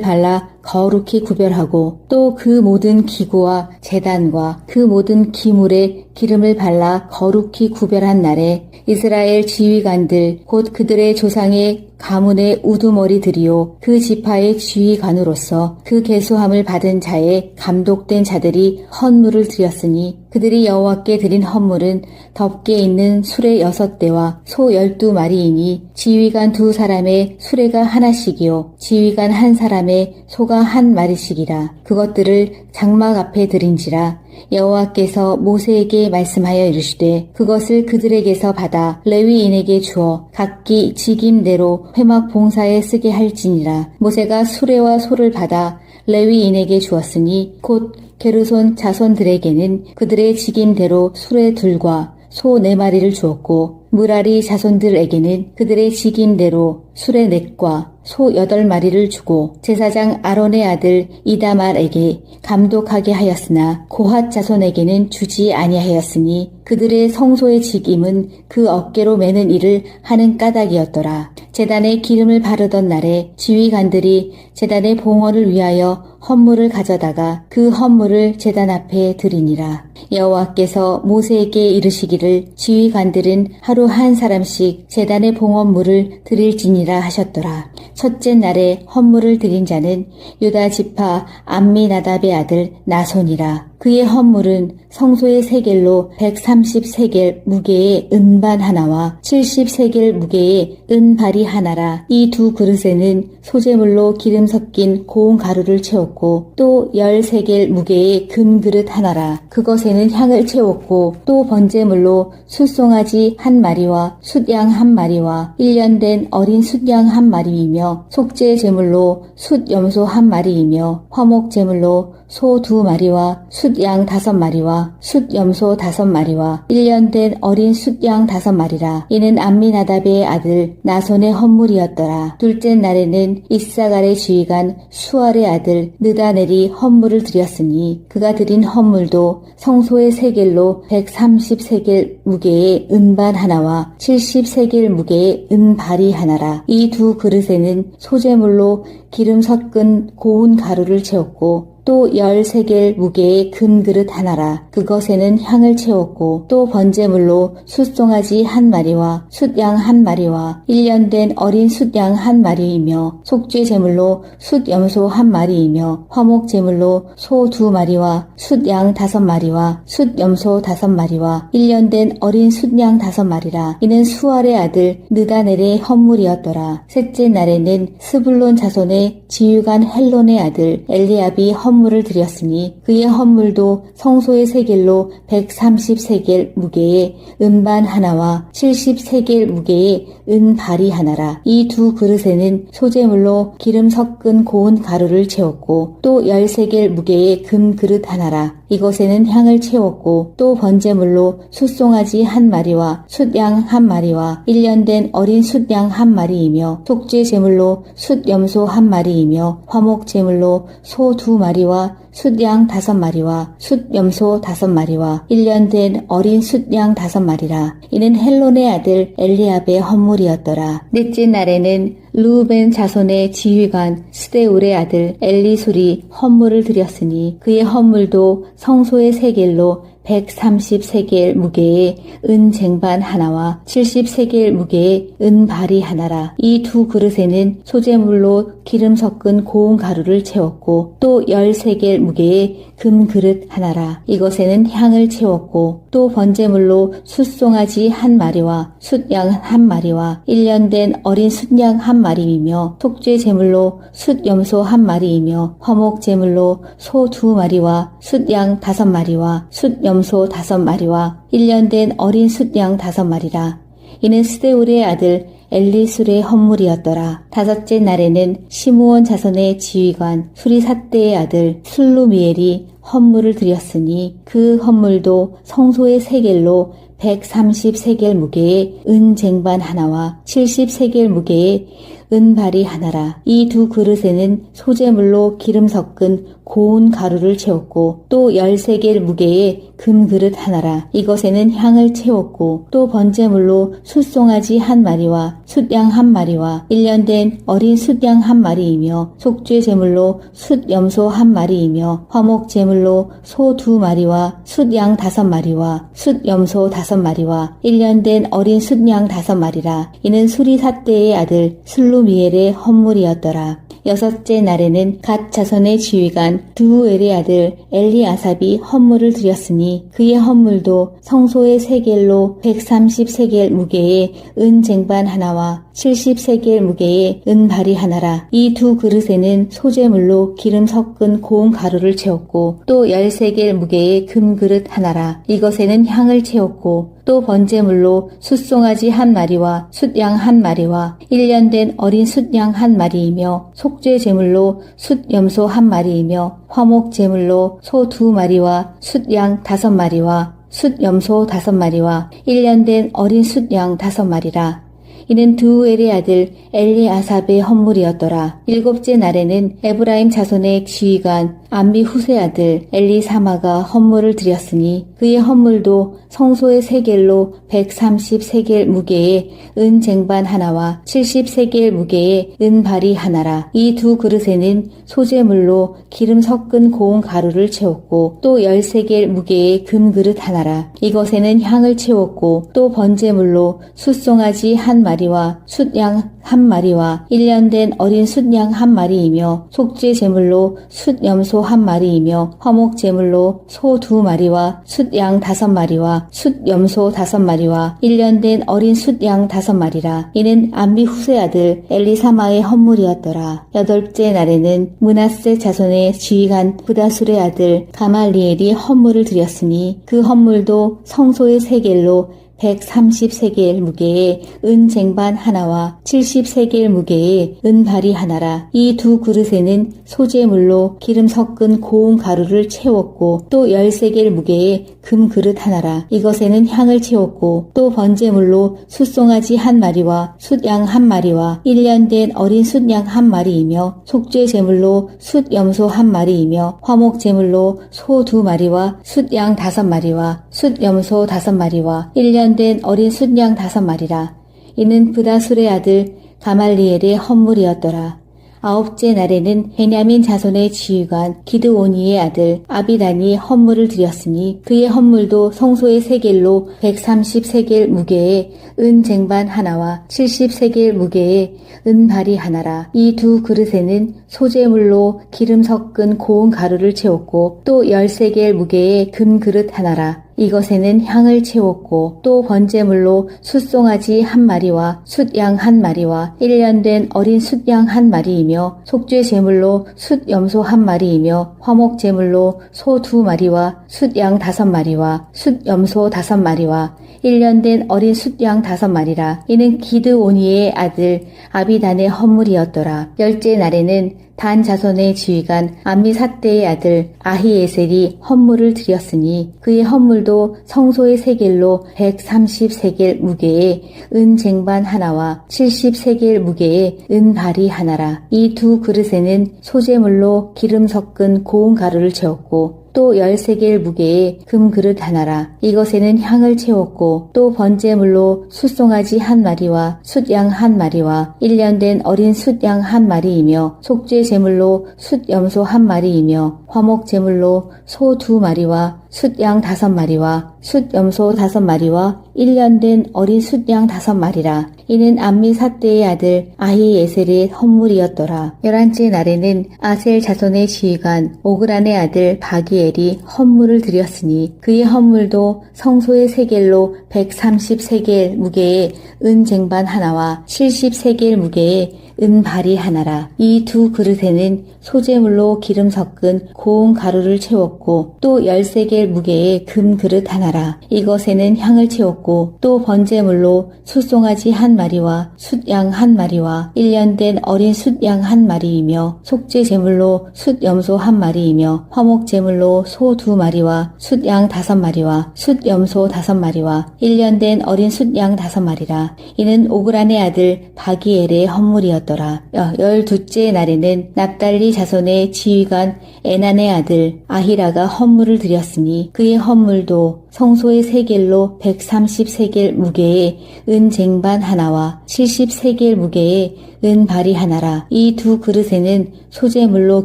발라 거룩히 구별하고 또 그 모든 기구와 제단과 그 모든 기물에 기름을 발라 거룩히 구별한 날에 이스라엘 지휘관들 곧 그들의 조상의 가문의 우두머리들이요 그 지파의 지휘관으로서 그 계수함을 받은 자의 감독된 자들이 헌물을 드렸으니 그들이 여호와께 드린 헌물은 덮개 있는 수레 6대와 소 12마리이니 지휘관 2사람의 수레가 하나씩이요 지휘관 1사람의 소가 1마리씩이라. 그것들을 장막 앞에 드린지라. 여호와께서 모세에게 말씀하여 이르시되 그것을 그들에게서 받아 레위인에게 주어 각기 직임대로 회막 봉사에 쓰게 할지니라. 모세가 수레와 소를 받아 레위인에게 주었으니 곧 게르손 자손들에게는 그들의 직임대로 수레 2과 소 4마리를 주었고 무라리 자손들에게는 그들의 직임대로 수레 4과 소 8마리를 주고 제사장 아론의 아들 이다말에게 감독하게 하였으나 고핫 자손에게는 주지 아니하였으니 그들의 성소의 직임은 그 어깨로 매는 일을 하는 까닭이었더라. 제단에 기름을 바르던 날에 지휘관들이 제단의 봉헌을 위하여 헌물을 가져다가 그 헌물을 제단 앞에 드리니라. 여호와께서 모세에게 이르시기를 지휘관들은 하루 한 사람씩 제단의 봉헌물을 드릴지니라 하셨더라. 첫째 날에 헌물을 드린 자는 유다 지파 암미나답의 아들 나손이라. 그의 헌물은 성소의 세겔로 130세겔 무게의 은반 하나와 70세겔 무게의 은발이 하나라. 이 두 그릇에는 소재물로 기름 섞인 고운 가루를 채웠고 또 10세겔 무게의 금 그릇 하나라. 그것에는 향을 채웠고 또 번제물로 숫송아지 1마리와 숫양 1마리와 1년 된 어린 숫양 1마리이며 속죄 제물로 숫염소 1마리이며 화목 제물로 소 2마리와 숫양 5마리와 숫염소 5마리와 1년 된 어린 숫양 5마리라. 이는 암미나답의 아들 나손의 헌물이었더라. 둘째 날에는 이사갈의 지휘관 수알의 아들 느다넬이 헌물을 드렸으니 그가 드린 헌물도 성소의 세겔로 130세겔 무게의 은반 하나와 70세겔 무게의 은발이 하나라. 이 두 그릇에는 소재물로 기름 섞은 고운 가루를 채웠고 또 13겔 무게의 금그릇 하나라. 그것에는 향을 채웠고 또 번제물로 숫송아지 한 마리와 숫양 한 마리와 1년 된 어린 숫양 한 마리이며 속죄 제물로 숫염소 한 마리이며 화목 제물로 소 2마리와 숫양 5마리와 숫염소 5마리와 1년 된 어린 숫양 5마리라. 이는 수알의 아들 느다넬의 헌물이었더라. 셋째 날에는 스불론 자손의 지휘관 헬론의 아들 엘리압이 헌물을 드렸으니 그의 헌물도 성소의 세겔로 130세겔 무게의 은반 하나와 70세겔 무게의 은발이 하나라. 이 두 그릇에는 소제물로 기름 섞은 고운 가루를 채웠고 또 10세겔 무게의 금그릇 하나라. 이것에는 향을 채웠고 또 번제물로 숫송아지 한 마리와 숫양 한 마리와 1년 된 어린 숫양 한 마리이며 속죄 제물로 숫염소 한 마리이며 화목 제물로 소 2마리와 숫양 5마리와 숫염소 5마리와 1년 된 어린 숫양 5마리라. 이는 헬론의 아들 엘리압의 헌물이었더라. 넷째 날에는 르우벤 자손의 지휘관 스데울의 아들 엘리술이 헌물을 드렸으니 그의 헌물도 성소의 세겔로 130세겔 무게의 은쟁반 하나와 70세겔 무게의 은발이 하나라. 이 두 그릇에는 소제물로 기름 섞은 고운 가루를 채웠고 또 10세겔 무게의 금그릇 하나라. 이것에는 향을 채웠고 또 번제물로 숫송아지 한 마리와 숫양 한 마리와 1년 된 어린 숫양 한 마리이며 속죄 제물로 숫염소 한 마리이며 화목 제물로 소 2마리와 숫양 5마리와 숫염소 5마리와 1년 된 어린 숫양 5마리라. 이는 스데울의 아들 엘리술의 헌물이었더라. 다섯째 날에는 시므온 자손의 지휘관 수리삿대의 아들 슬루미엘이 헌물을 드렸으니 그 헌물도 성소의 세겔로 130세겔 무게의 은쟁반 하나와 70세겔 무게의 은발이 하나라. 이 두 그릇에는 소제물로 기름 섞은 고운 가루를 채웠고 또 10세겔 무게의 금그릇 하나라. 이것에는 향을 채웠고 또 번제물로 숫송아지 한 마리와 숫양 한 마리와 1년 된 어린 숫양 한 마리이며 속죄 제물로 숫염소 한 마리이며 화목 제물로 소 2마리와 숫양 5마리와 숫염소 5마리와 1년 된 어린 숫양 5마리라. 이는 수리삿대의 아들 슬루미엘의 헌물이었더라. 여섯째 날에는 갓 자손의 지휘관 드우엘의 아들 엘리아삽이 헌물을 드렸으니 그의 헌물도 성소의 세겔로 130세겔 무게의 은쟁반 하나와 70세겔 무게의 은발이 하나라. 이 두 그릇에는 소제물로 기름 섞은 고운 가루를 채웠고 또 10세겔 무게의 금그릇 하나라. 이것에는 향을 채웠고 또 번제물로 숫송아지 한 마리와 숫양 한 마리와 1년 된 어린 숫양 한 마리이며 속죄 제물로 숫염소 한 마리이며 화목 제물로 소 2마리와 숫양 5마리와 숫염소 5마리와 1년 된 어린 숫양 5마리라. 이는 드우엘의 아들 엘리아삽의 헌물이었더라. 일곱째 날에는 에브라임 자손의 지휘관 암미후세 아들 엘리사마가 헌물을 드렸으니 그의 헌물도 성소의 세겔로 130세겔 무게의 은쟁반 하나와 70세겔 무게의 은발이 하나라. 이 두 그릇에는 소제물로 기름 섞은 고운 가루를 채웠고 또 10세겔 무게의 금그릇 하나라. 이것에는 향을 채웠고 또 번제물로 숫송아지 한 마리와 숫양 한 마리와 1년 된 어린 숫양 한 마리이며 속죄 제물로 숫염소 한 마리이며 화목 제물로 소 2마리와 숫양 5마리와 숫염소 5마리와 1년 된 어린 숫양 5마리라. 이는 암미후세 아들 엘리사마의 헌물이었더라. 여덟째 날에는 므낫세 자손의 지휘관 부다술의 아들 가말리엘이 헌물을 드렸으니 그 헌물도 성소의 세겔로 130세겔 무게의 은쟁반 하나와 70세겔 무게의 은발이 하나라. 이 두 그릇에는 소제물로 기름 섞은 고운 가루를 채웠고 또 10세겔 무게의 금그릇 하나라. 이것에는 향을 채웠고 또 번제물로 숫송아지 한 마리와 숫양 한 마리와 1년 된 어린 숫양 한 마리이며 속죄 제물로 숫염소 한 마리이며 화목 제물로 소 2마리와 숫양 5마리와 숫염소 5마리와 1년 된 어린 숫양 5마리라. 이는 부다술의 아들 가말리엘의 헌물이었더라. 9째 날에는 베냐민 자손의 지휘관 기드오니의 아들 아비단이 헌물을 드렸으니 그의 헌물도 성소의 세겔로 130세겔 무게의 은 쟁반 하나와 70세겔 무게의 은발이 하나라. 이 두 그릇에는 소재물로 기름 섞은 고운 가루를 채웠고 또 10세겔 무게의 금그릇 하나라. 이것에는 향을 채웠고 또 번제물로 숫송아지 한 마리와 숫양 한 마리와 1년 된 어린 숫양 한 마리이며 속죄 제물로 숫염소 한 마리이며 화목 제물로 소 2마리와 숫양 5마리와 숫염소 5마리와 1년 된 어린 숫양 5마리라. 이는 기드오니의 아들 아비단의 헌물이었더라. 10째 날에는 단 자손의 지휘관 암미사대의 아들 아히에셀이 헌물을 드렸으니 그의 헌물도 성소의 세겔로 130세겔 무게의 은 쟁반 하나와 70세겔 무게의 은발이 하나라. 이 두 그릇에는 소재물로 기름 섞은 고운 가루를 채웠고 또 10세겔 무게의 금그릇 하나라. 이것에는 향을 채웠고 또 번제물로 숫송아지 한 마리와 숫양 한 마리와 1년 된 어린 숫양 한 마리이며 속죄 제물로 숫염소 한 마리이며 화목 제물로 소 2마리와 숫양 5마리와 숫염소 5마리와 1년 된 어린 숫양 5마리라. 이는 암미사대의 아들 아히에셀의 헌물이었더라. 11째 날에는 아셀 자손의 지휘관 오그란의 아들 바기엘이 헌물을 드렸으니 그의 헌물도 성소의 세겔로 130세겔 무게의 은 쟁반 하나와 70세겔 무게의 은발이 하나라. 이 두 그릇에는 소재물로 기름 섞은 고운 가루를 채웠고 또 10세겔 무게의 금그릇 하나라. 이것에는 향을 채웠고 또 번제물로 숫송아지 한 마리와 숫양 한 마리와 1년 된 어린 숫양 한 마리이며 속죄 제물로 숫염소 한 마리이며 화목 제물로 소 2마리와 숫양 5마리와 숫염소 5마리와 1년 된 어린 숫양 5마리라. 이는 오그란의 아들 바기엘의 헌물이었더라. 12째 날에는 납달리 자손의 지휘관 에난의 아들 아히라가 헌물을 드렸으니 그의 헌물도 성소의 세겔로 130세겔 무게의 은 쟁반 하나와 70세겔 무게의 은발이 하나라. 이 두 그릇에는 소재물로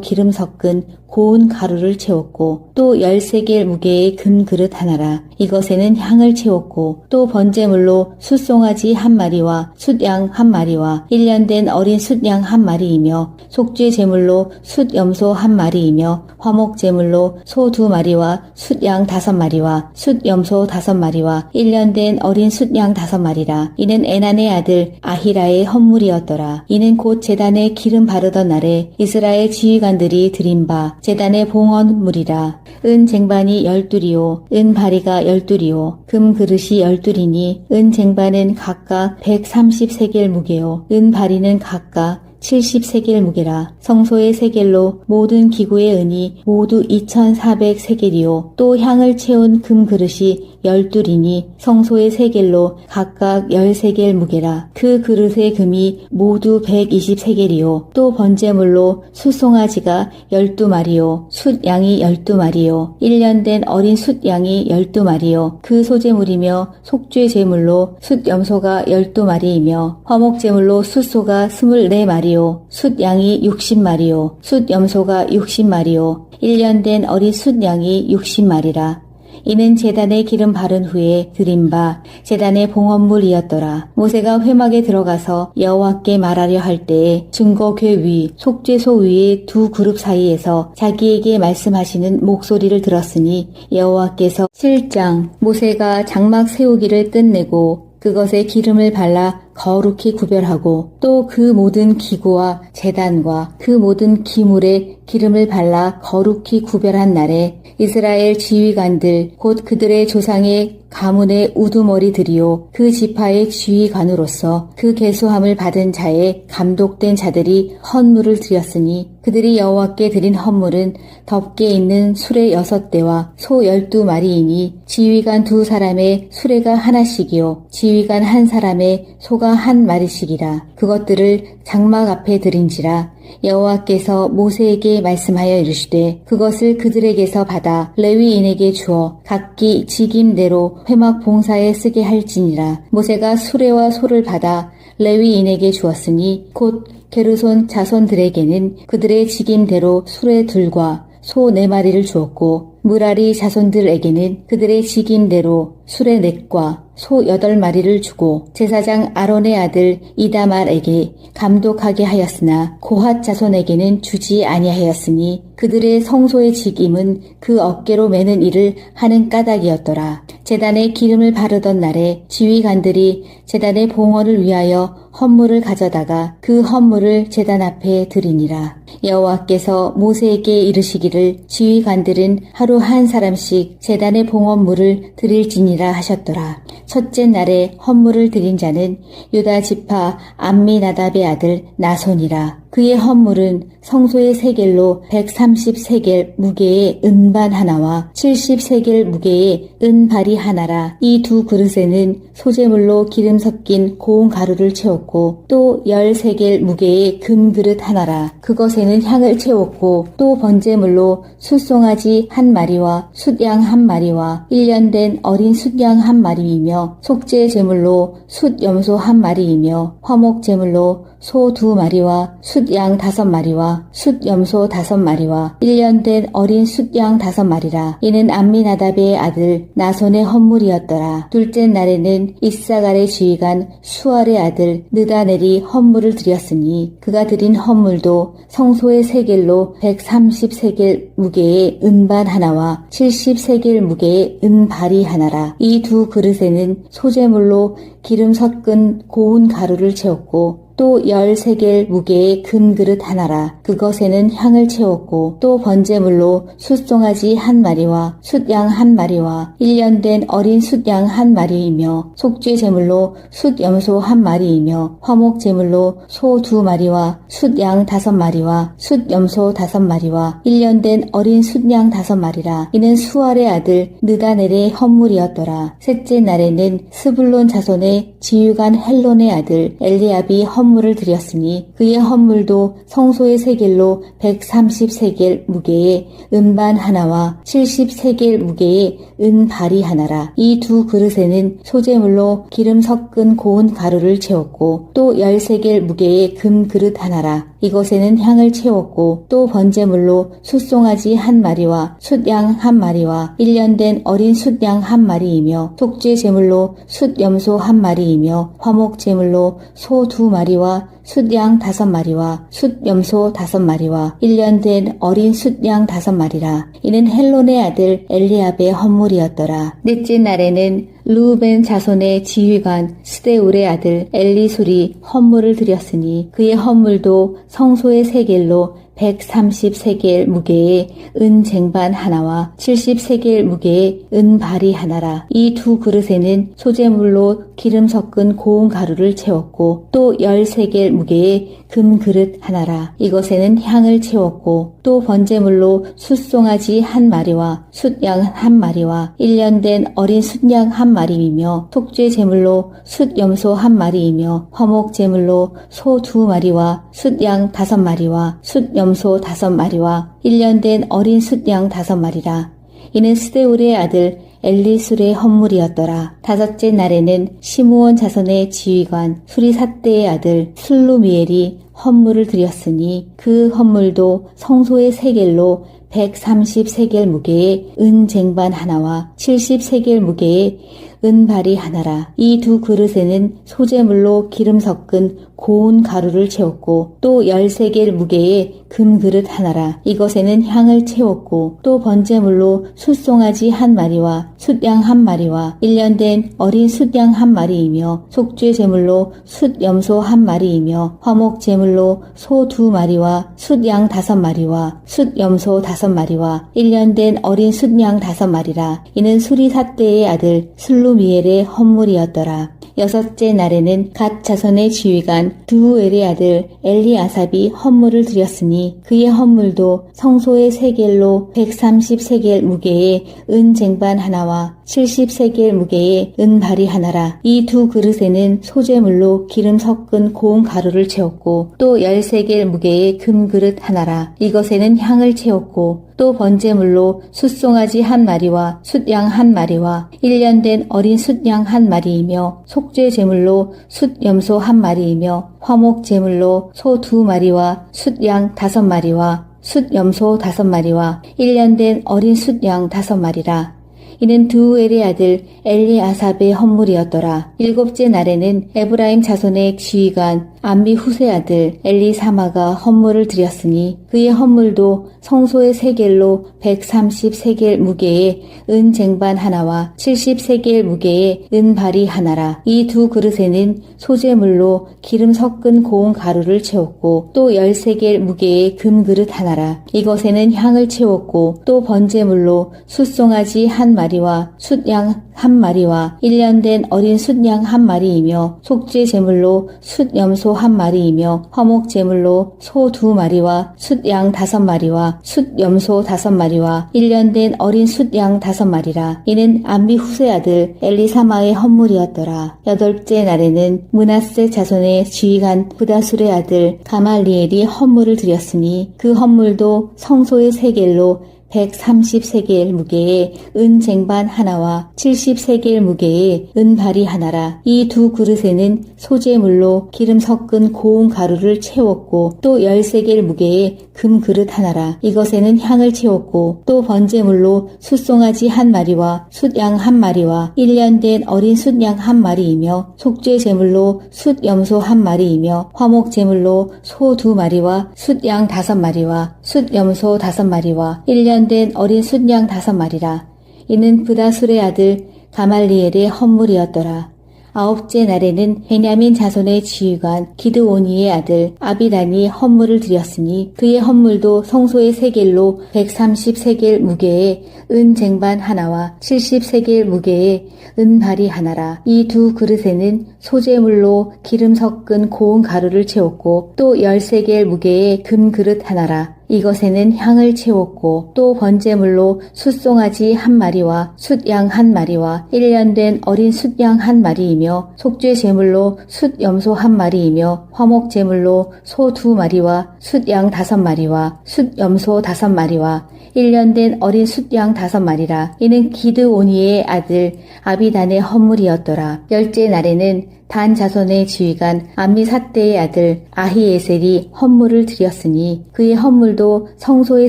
기름 섞은 고운 가루를 채웠고 또 10세겔 무게의 금그릇 하나라. 이것에는 향을 채웠고 또 번제물로 숫송아지 한 마리와 숫양 한 마리와 1년 된 어린 숫양 한 마리이며 속죄 제물로 숫염소 한 마리이며 화목 제물로 소 2마리와 숫양 5마리와 숫염소 5마리와 1년 된 어린 숫양 5마리라. 이는 에난의 아들 아히라의 헌물이었더라. 이는 곧 제단에 기름 바르던 날에 이스라엘 지휘관들이 드린 바 제단의 봉헌물이라. 은 쟁반이 12이요 은 바리가 12이요 금 그릇이 12이니 은 쟁반은 각각 130세겔 무게요 은 바리는 각각 70세겔 무게라. 성소의 세겔로 모든 기구의 은이 모두 2400세겔이요 또 향을 채운 금그릇이 12이니 성소의 세겔로 각각 10세겔 무게라. 그 그릇의 금이 모두 120세겔이요 또 번제물로 숫송아지가 12마리요 숫양이 12마리요 1년 된 어린 숫양이 12마리요 그 소제물이며 속죄 제물로 숫염소가 12마리이며 화목 제물로 숫소가 24마리요 숫양이 60마리요 숫염소가 60마리요 1년 된 어린 숫양이 60마리라. 이는 제단에 기름 바른 후에 드린 바 제단의 봉헌물이었더라. 모세가 회막에 들어가서 여호와께 말하려 할 때에 증거궤 위 속죄소 위의 두 그룹 사이에서 자기에게 말씀하시는 목소리를 들었으니 여호와께서 7장 모세가 장막 세우기를 끝내고 그것에 기름을 발라 거룩히 구별하고 또 그 모든 기구와 제단과 그 모든 기물에 기름을 발라 거룩히 구별한 날에 이스라엘 지휘관들 곧 그들의 조상의 가문의 우두머리들이요 그 지파의 지휘관으로서 그 계수함을 받은 자의 감독된 자들이 헌물을 드렸으니 그들이 여호와께 드린 헌물은 덮개 있는 수레 6대와 소 12마리이니 지휘관 2사람의 수레가 하나씩이요 지휘관 1사람의 소가 소가 한 마리씩이라. 그것들을 장막 앞에 드린지라. 여호와께서 모세에게 말씀하여 이르시되 그것을 그들에게서 받아 레위인에게 주어 각기 직임대로 회막 봉사에 쓰게 할지니라. 모세가 수레와 소를 받아 레위인에게 주었으니 곧 게르손 자손들에게는 그들의 직임대로 수레 둘과 소 4마리를 주었고 무라리 자손들에게는 그들의 직임대로 수레 4과 소 8마리를 주고 제사장 아론의 아들 이다말에게 감독하게 하였으나 고핫 자손에게는 주지 아니하였으니 그들의 성소의 직임은 그 어깨로 매는 일을 하는 까닭이었더라. 제단에 기름을 바르던 날에 지휘관들이 제단의 봉헌을 위하여 헌물을 가져다가 그 헌물을 제단 앞에 드리니라. 여호와께서 모세에게 이르시기를 지휘관들은 하루 한 사람씩 제단의 봉헌물을 드릴지니라 하셨더라. 첫째 날에 헌물을 드린 자는 유다 지파 암미나답의 아들 나손이라. 그의 헌물은 성소의 세겔로 130세겔 무게의 은반 하나와 70세겔 무게의 은발이 하나라. 이 두 그릇에는 소재물로 기름 섞인 고운 가루를 채웠고 또 10세겔 무게의 금그릇 하나라. 그것에는 향을 채웠고 또 번제물로 숫송아지 1마리와 숫양 1마리와 1년 된 어린 숫양 1마리이며 속죄 제물로 숫염소 1마리이며 화목 제물로 소 2마리와 숫양 5마리와 숫염소 5마리와 1년 된 어린 숫양 5마리라. 이는 암미나답의 아들 나손의 헌물이었더라. 둘째 날에는 이사갈의 지휘관 수알의 아들 느다넬이 헌물을 드렸으니 그가 드린 헌물도 성소의 세겔로 130세겔 무게의 은반 하나와 70세겔 무게의 은발이 하나라. 이 두 그릇에는 소재물로 기름 섞은 고운 가루를 채웠고 또 10세겔 무게의 금그릇 하나라. 그것에는 향을 채웠고 또 번제물로 숫송아지 1마리와 숫양 1마리와 1년 된 어린 숫양 1마리이며 속죄 제물로 숫염소 1마리이며 화목 제물로 소 2마리와 숫양 5마리와 숫염소 5마리와 1년 된 어린 숫양 5마리라. 이는 수알의 아들 느다넬의 헌물이었더라. 셋째 날에는 스불론 자손의 지휘관 헬론의 아들 엘리압이 헌물을 드렸으니 그의 헌물도 성소의 세겔로 130세겔 무게의 은반 하나와 70세겔 무게의 은발이 하나라. 이 두 그릇에는 소재물로 기름 섞은 고운 가루를 채웠고 또 10세겔 무게의 금그릇 하나라. 이것에는 향을 채웠고 또 번제물로 숫송아지 1마리와 숫양 1마리와 1년 된 어린 숫양 1마리이며 속죄 제물로 숫염소 1마리이며 화목 제물로 소 2마리와 숫양 5마리와 숫염소 5마리와 1년 된 어린 숫양 5마리라. 이는 헬론의 아들 엘리압의 헌물이었더라. 넷째 날에는 르우벤 자손의 지휘관 스데울의 아들 엘리술이 헌물을 드렸으니 그의 헌물도 성소의 세겔로 130세겔 무게의 은쟁반 하나와 70세겔 무게의 은발이 하나라. 이 두 그릇에는 소재물로 기름 섞은 고운 가루를 채웠고 또 10세겔 무게의 금그릇 하나라. 이것에는 향을 채웠고 또 번제물로 숫송아지 1마리와 숫양 1마리와 1년 된 어린 숫양 1마리이며 속죄 제물로 숫염소 1마리이며 화목 제물로 소 2마리와 숫양 5마리와 숫염소 5마리와 1년 된 어린 숫양 5마리라. 이는 스데울의 아들 엘리술의 헌물이었더라. 다섯째 날에는 시므온 자손의 지휘관 수리삿대의 아들 슬루미엘이 헌물을 드렸으니 그 헌물도 성소의 세겔로 130세겔 무게의 은쟁반 하나와 70세겔 무게의 은발이 하나라. 이 두 그릇에는 소재물로 기름 섞은 고운 가루를 채웠고 또 10세겔 무게의 금그릇 하나라. 이것에는 향을 채웠고 또 번제물로 숫송아지 1마리와 숫양 1마리와 1년 된 어린 숫양 1마리이며 속죄 제물로 숫염소 1마리이며 화목 제물로 소 2마리와 숫양 5마리와 숫염소 5마리와 1년 된 어린 숫양 5마리라. 이는 수리삿대의 아들 슬루미엘의 헌물이었더라. 여섯째 날에는 갓 자손의 지휘관 드우엘의 아들 엘리아삽이 헌물을 드렸으니 그의 헌물도 성소의 세겔로 130세겔 무게의 은 쟁반 하나와 70세겔 무게의 은 바리 하나라. 이 두 그릇에는 소재물로 기름 섞은 고운 가루를 채웠고 또 10세겔 무게의 금 그릇 하나라. 이것에는 향을 채웠고 또 번제물로 숫송아지 한 마리와 숫양 한 마리와 1년 된 어린 숫양 한 마리이며 속죄 제물로 숫염소 한 마리이며 화목 제물로 소 2마리와 숫양 5마리와 숫염소 5마리와 1년 된 어린 숫양 5마리라. 이는 드우엘의 아들 엘리아삽의 헌물이었더라. 일곱째 날에는 에브라임 자손의 지휘관 암미후세 아들 엘리사마가 헌물을 드렸으니 그의 헌물도 성소의 세겔로 130세겔 무게의 은 쟁반 하나와 70세겔 무게의 은 바리 하나라. 이 두 그릇에는 소재물로 기름 섞은 고운 가루를 채웠고 또 10세겔 무게의 금 그릇 하나라. 이것에는 향을 채웠고 또 번제물로 숫송아지 한 마리와 숫양 한 마리와 1년 된 어린 숫양 한 마리이며 속죄 제물로 숫염소 한 마리이며 화목 제물로 소 2마리와 숫양 5마리와 숫염소 5마리와 1년 된 어린 숫양 5마리라. 이는 암비 후세 아들 엘리사마의 헌물이었더라. 여덟째 날에는 므낫세 자손의 지휘관 부다술의 아들 가말리엘이 헌물을 드렸으니 그 헌물도 성소의 세겔로 130세겔 무게의 은 쟁반 하나와 70세겔 무게의 은 바리 하나라. 이 두 그릇에는 소재물로 기름 섞은 고운 가루를 채웠고 또 10세겔 무게의 금 그릇 하나라. 이것에는 향을 채웠고 또 번제물로 숫송아지 한 마리와 숫양 한 마리와 1년 된 어린 숫양 한 마리이며 속죄 제물로 숫염소 한 마리이며 화목 제물로 소 2마리와 숫양 5마리와 숫염소 5마리와 1년 된 어린 숫양 5마리라. 이는 부다술의 아들 가말리엘의 헌물이었더라. 아홉째 날에는 베냐민 자손의 지휘관 기드오니의 아들 아비단이 헌물을 드렸으니 그의 헌물도 성소의 세겔로 130세겔 무게의 은 쟁반 하나와 70세겔 무게의 은 바리 하나라. 이 두 그릇에는 소재물로 기름 섞은 고운 가루를 채웠고 또 10세겔 무게의 금 그릇 하나라. 이것에는 향을 채웠고 또 번제물로 숫송아지 한 마리와 숫양 한 마리와 1년 된 어린 숫양 한 마리이며 속죄 제물로 숫염소 한 마리이며 화목 제물로 소 2마리와 숫양 5마리와 숫염소 5마리와 1년 된 어린 숫양 5마리라. 이는 기드오니의 아들 아비단의 헌물이었더라. 열째 날에는 단 자손의 지휘관 암미사떼의 아들 아히에셀이 헌물을 드렸으니 그의 헌물도 성소의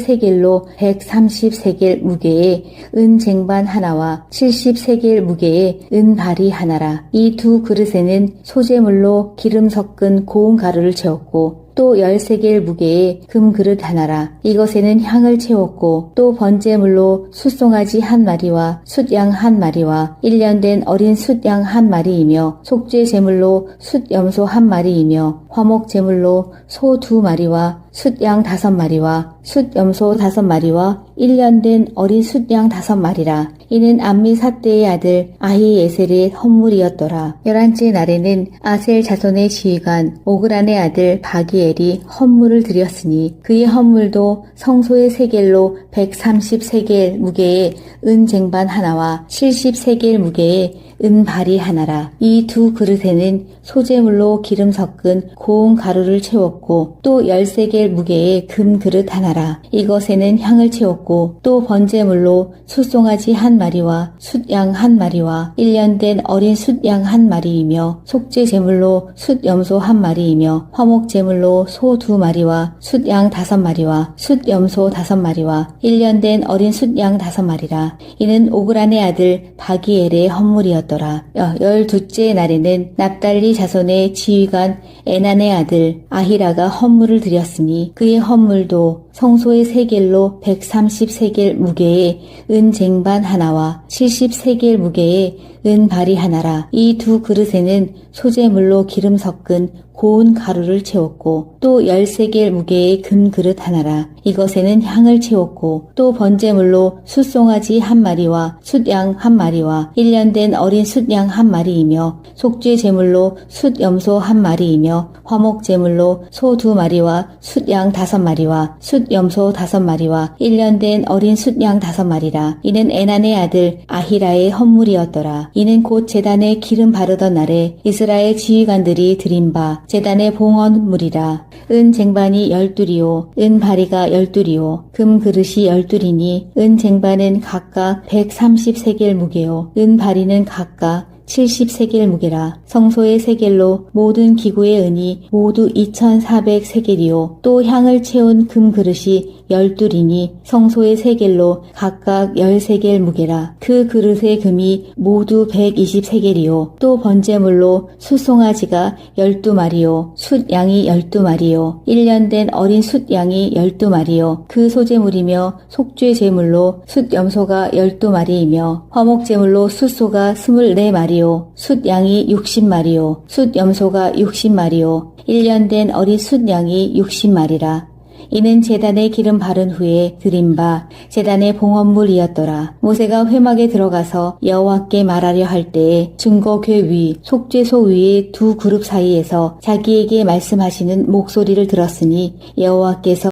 세겔로 130세겔 무게의 은 쟁반 하나와 70세겔 무게의 은 바리 하나라. 이 두 그릇에는 소재물로 기름 섞은 고운 가루를 채웠고 또 10세겔 무게의 금 그릇 하나라. 이것에는 향을 채웠고 또 번제물로 숫송아지 한 마리와 숫양 한 마리와 1년 된 어린 숫양 한 마리이며 속죄 제물로 숫염소 한 마리이며 화목 제물로 소 2마리와 숫양 5마리와 숫염소 5마리와 1년 된 어린 숫양 5마리라. 이는 암미사떼의 아들 아히에셀의 헌물이었더라. 11째 날에는 아셀 자손의 지휘관 오그란의 아들 바기엘이 헌물을 드렸으니 그의 헌물도 성소의 세겔로 130세겔 무게의 은 쟁반 하나와 70세겔 무게의 은 바리 하나라. 이 두 그릇에는 소재물로 기름 섞은 고운 가루를 채웠고 또 10세겔 무게의 금 그릇 하나라. 이것에는 향을 채웠고 또 번제물로 숫송아지 한 마리와 숫양 한 마리와 1년 된 어린 숫양 한 마리이며 속죄 제물로 숫염소 한 마리이며 화목 제물로 소 2마리와 숫양 5마리와 숫염소 5마리와 1년 된 어린 숫양 5마리라. 이는 오그란의 아들 바기엘의 헌물이었더라. 12째 날에는 납달리 자손의 지휘관 에난의 아들 아히라가 헌물을 드렸으니 그의 헌물도 성소의 세겔로 130세겔 무게의 은 쟁반 하나와 70세겔 무게의 은발이 하나라. 이 두 그릇에는 소재물로 기름 섞은 고운 가루를 채웠고 또 13개 무게의 금그릇 하나라. 이것에는 향을 채웠고 또 번제물로 숫송아지 한 마리와 숫양 한 마리와 1년 된 어린 숫양 한 마리이며 속죄 제물로 숫염소 한 마리이며 화목 제물로 소 2마리와 숫양 5마리와 숫염소 5마리와 1년 된 어린 숫양 5마리라. 이는 에난의 아들 아히라의 헌물이었더라. 이는 곧 제단에 기름 바르던 날에 이스라엘 지휘관들이 드린 바 제단의 봉헌물이라. 은 쟁반이 12이요 은 바리가 12이요 금 그릇이 12이니 은 쟁반은 각각 130세겔 무게요 은 바리는 각각 70세겔 무게라. 성소의 세겔로 모든 기구의 은이 모두 2400세겔이요 또 향을 채운 금 그릇이 12이니 성소의 세겔로 각각 10세겔 무게라. 그 그릇의 금이 모두 120세겔이요 또 번제물로 숫송아지가 12마리요 숫양이 12마리요 1년 된 어린 숫양이 12마리요 그 소제물이며 속죄 제물로 숫염소가 12마리이며 화목 제물로 숫소가 24마리요 숫양이 60마리요 숫염소가 60마리요 1년 된 어린 숫양이 60마리라. 이는 제단에 기름 바른 후에 드린 바 제단의 봉헌물이었더라. 모세가 회막에 들어가서 여호와께 말하려 할 때에 증거궤 위 속죄소 위의 두 그룹 사이에서 자기에게 말씀하시는 목소리를 들었으니 여호와께서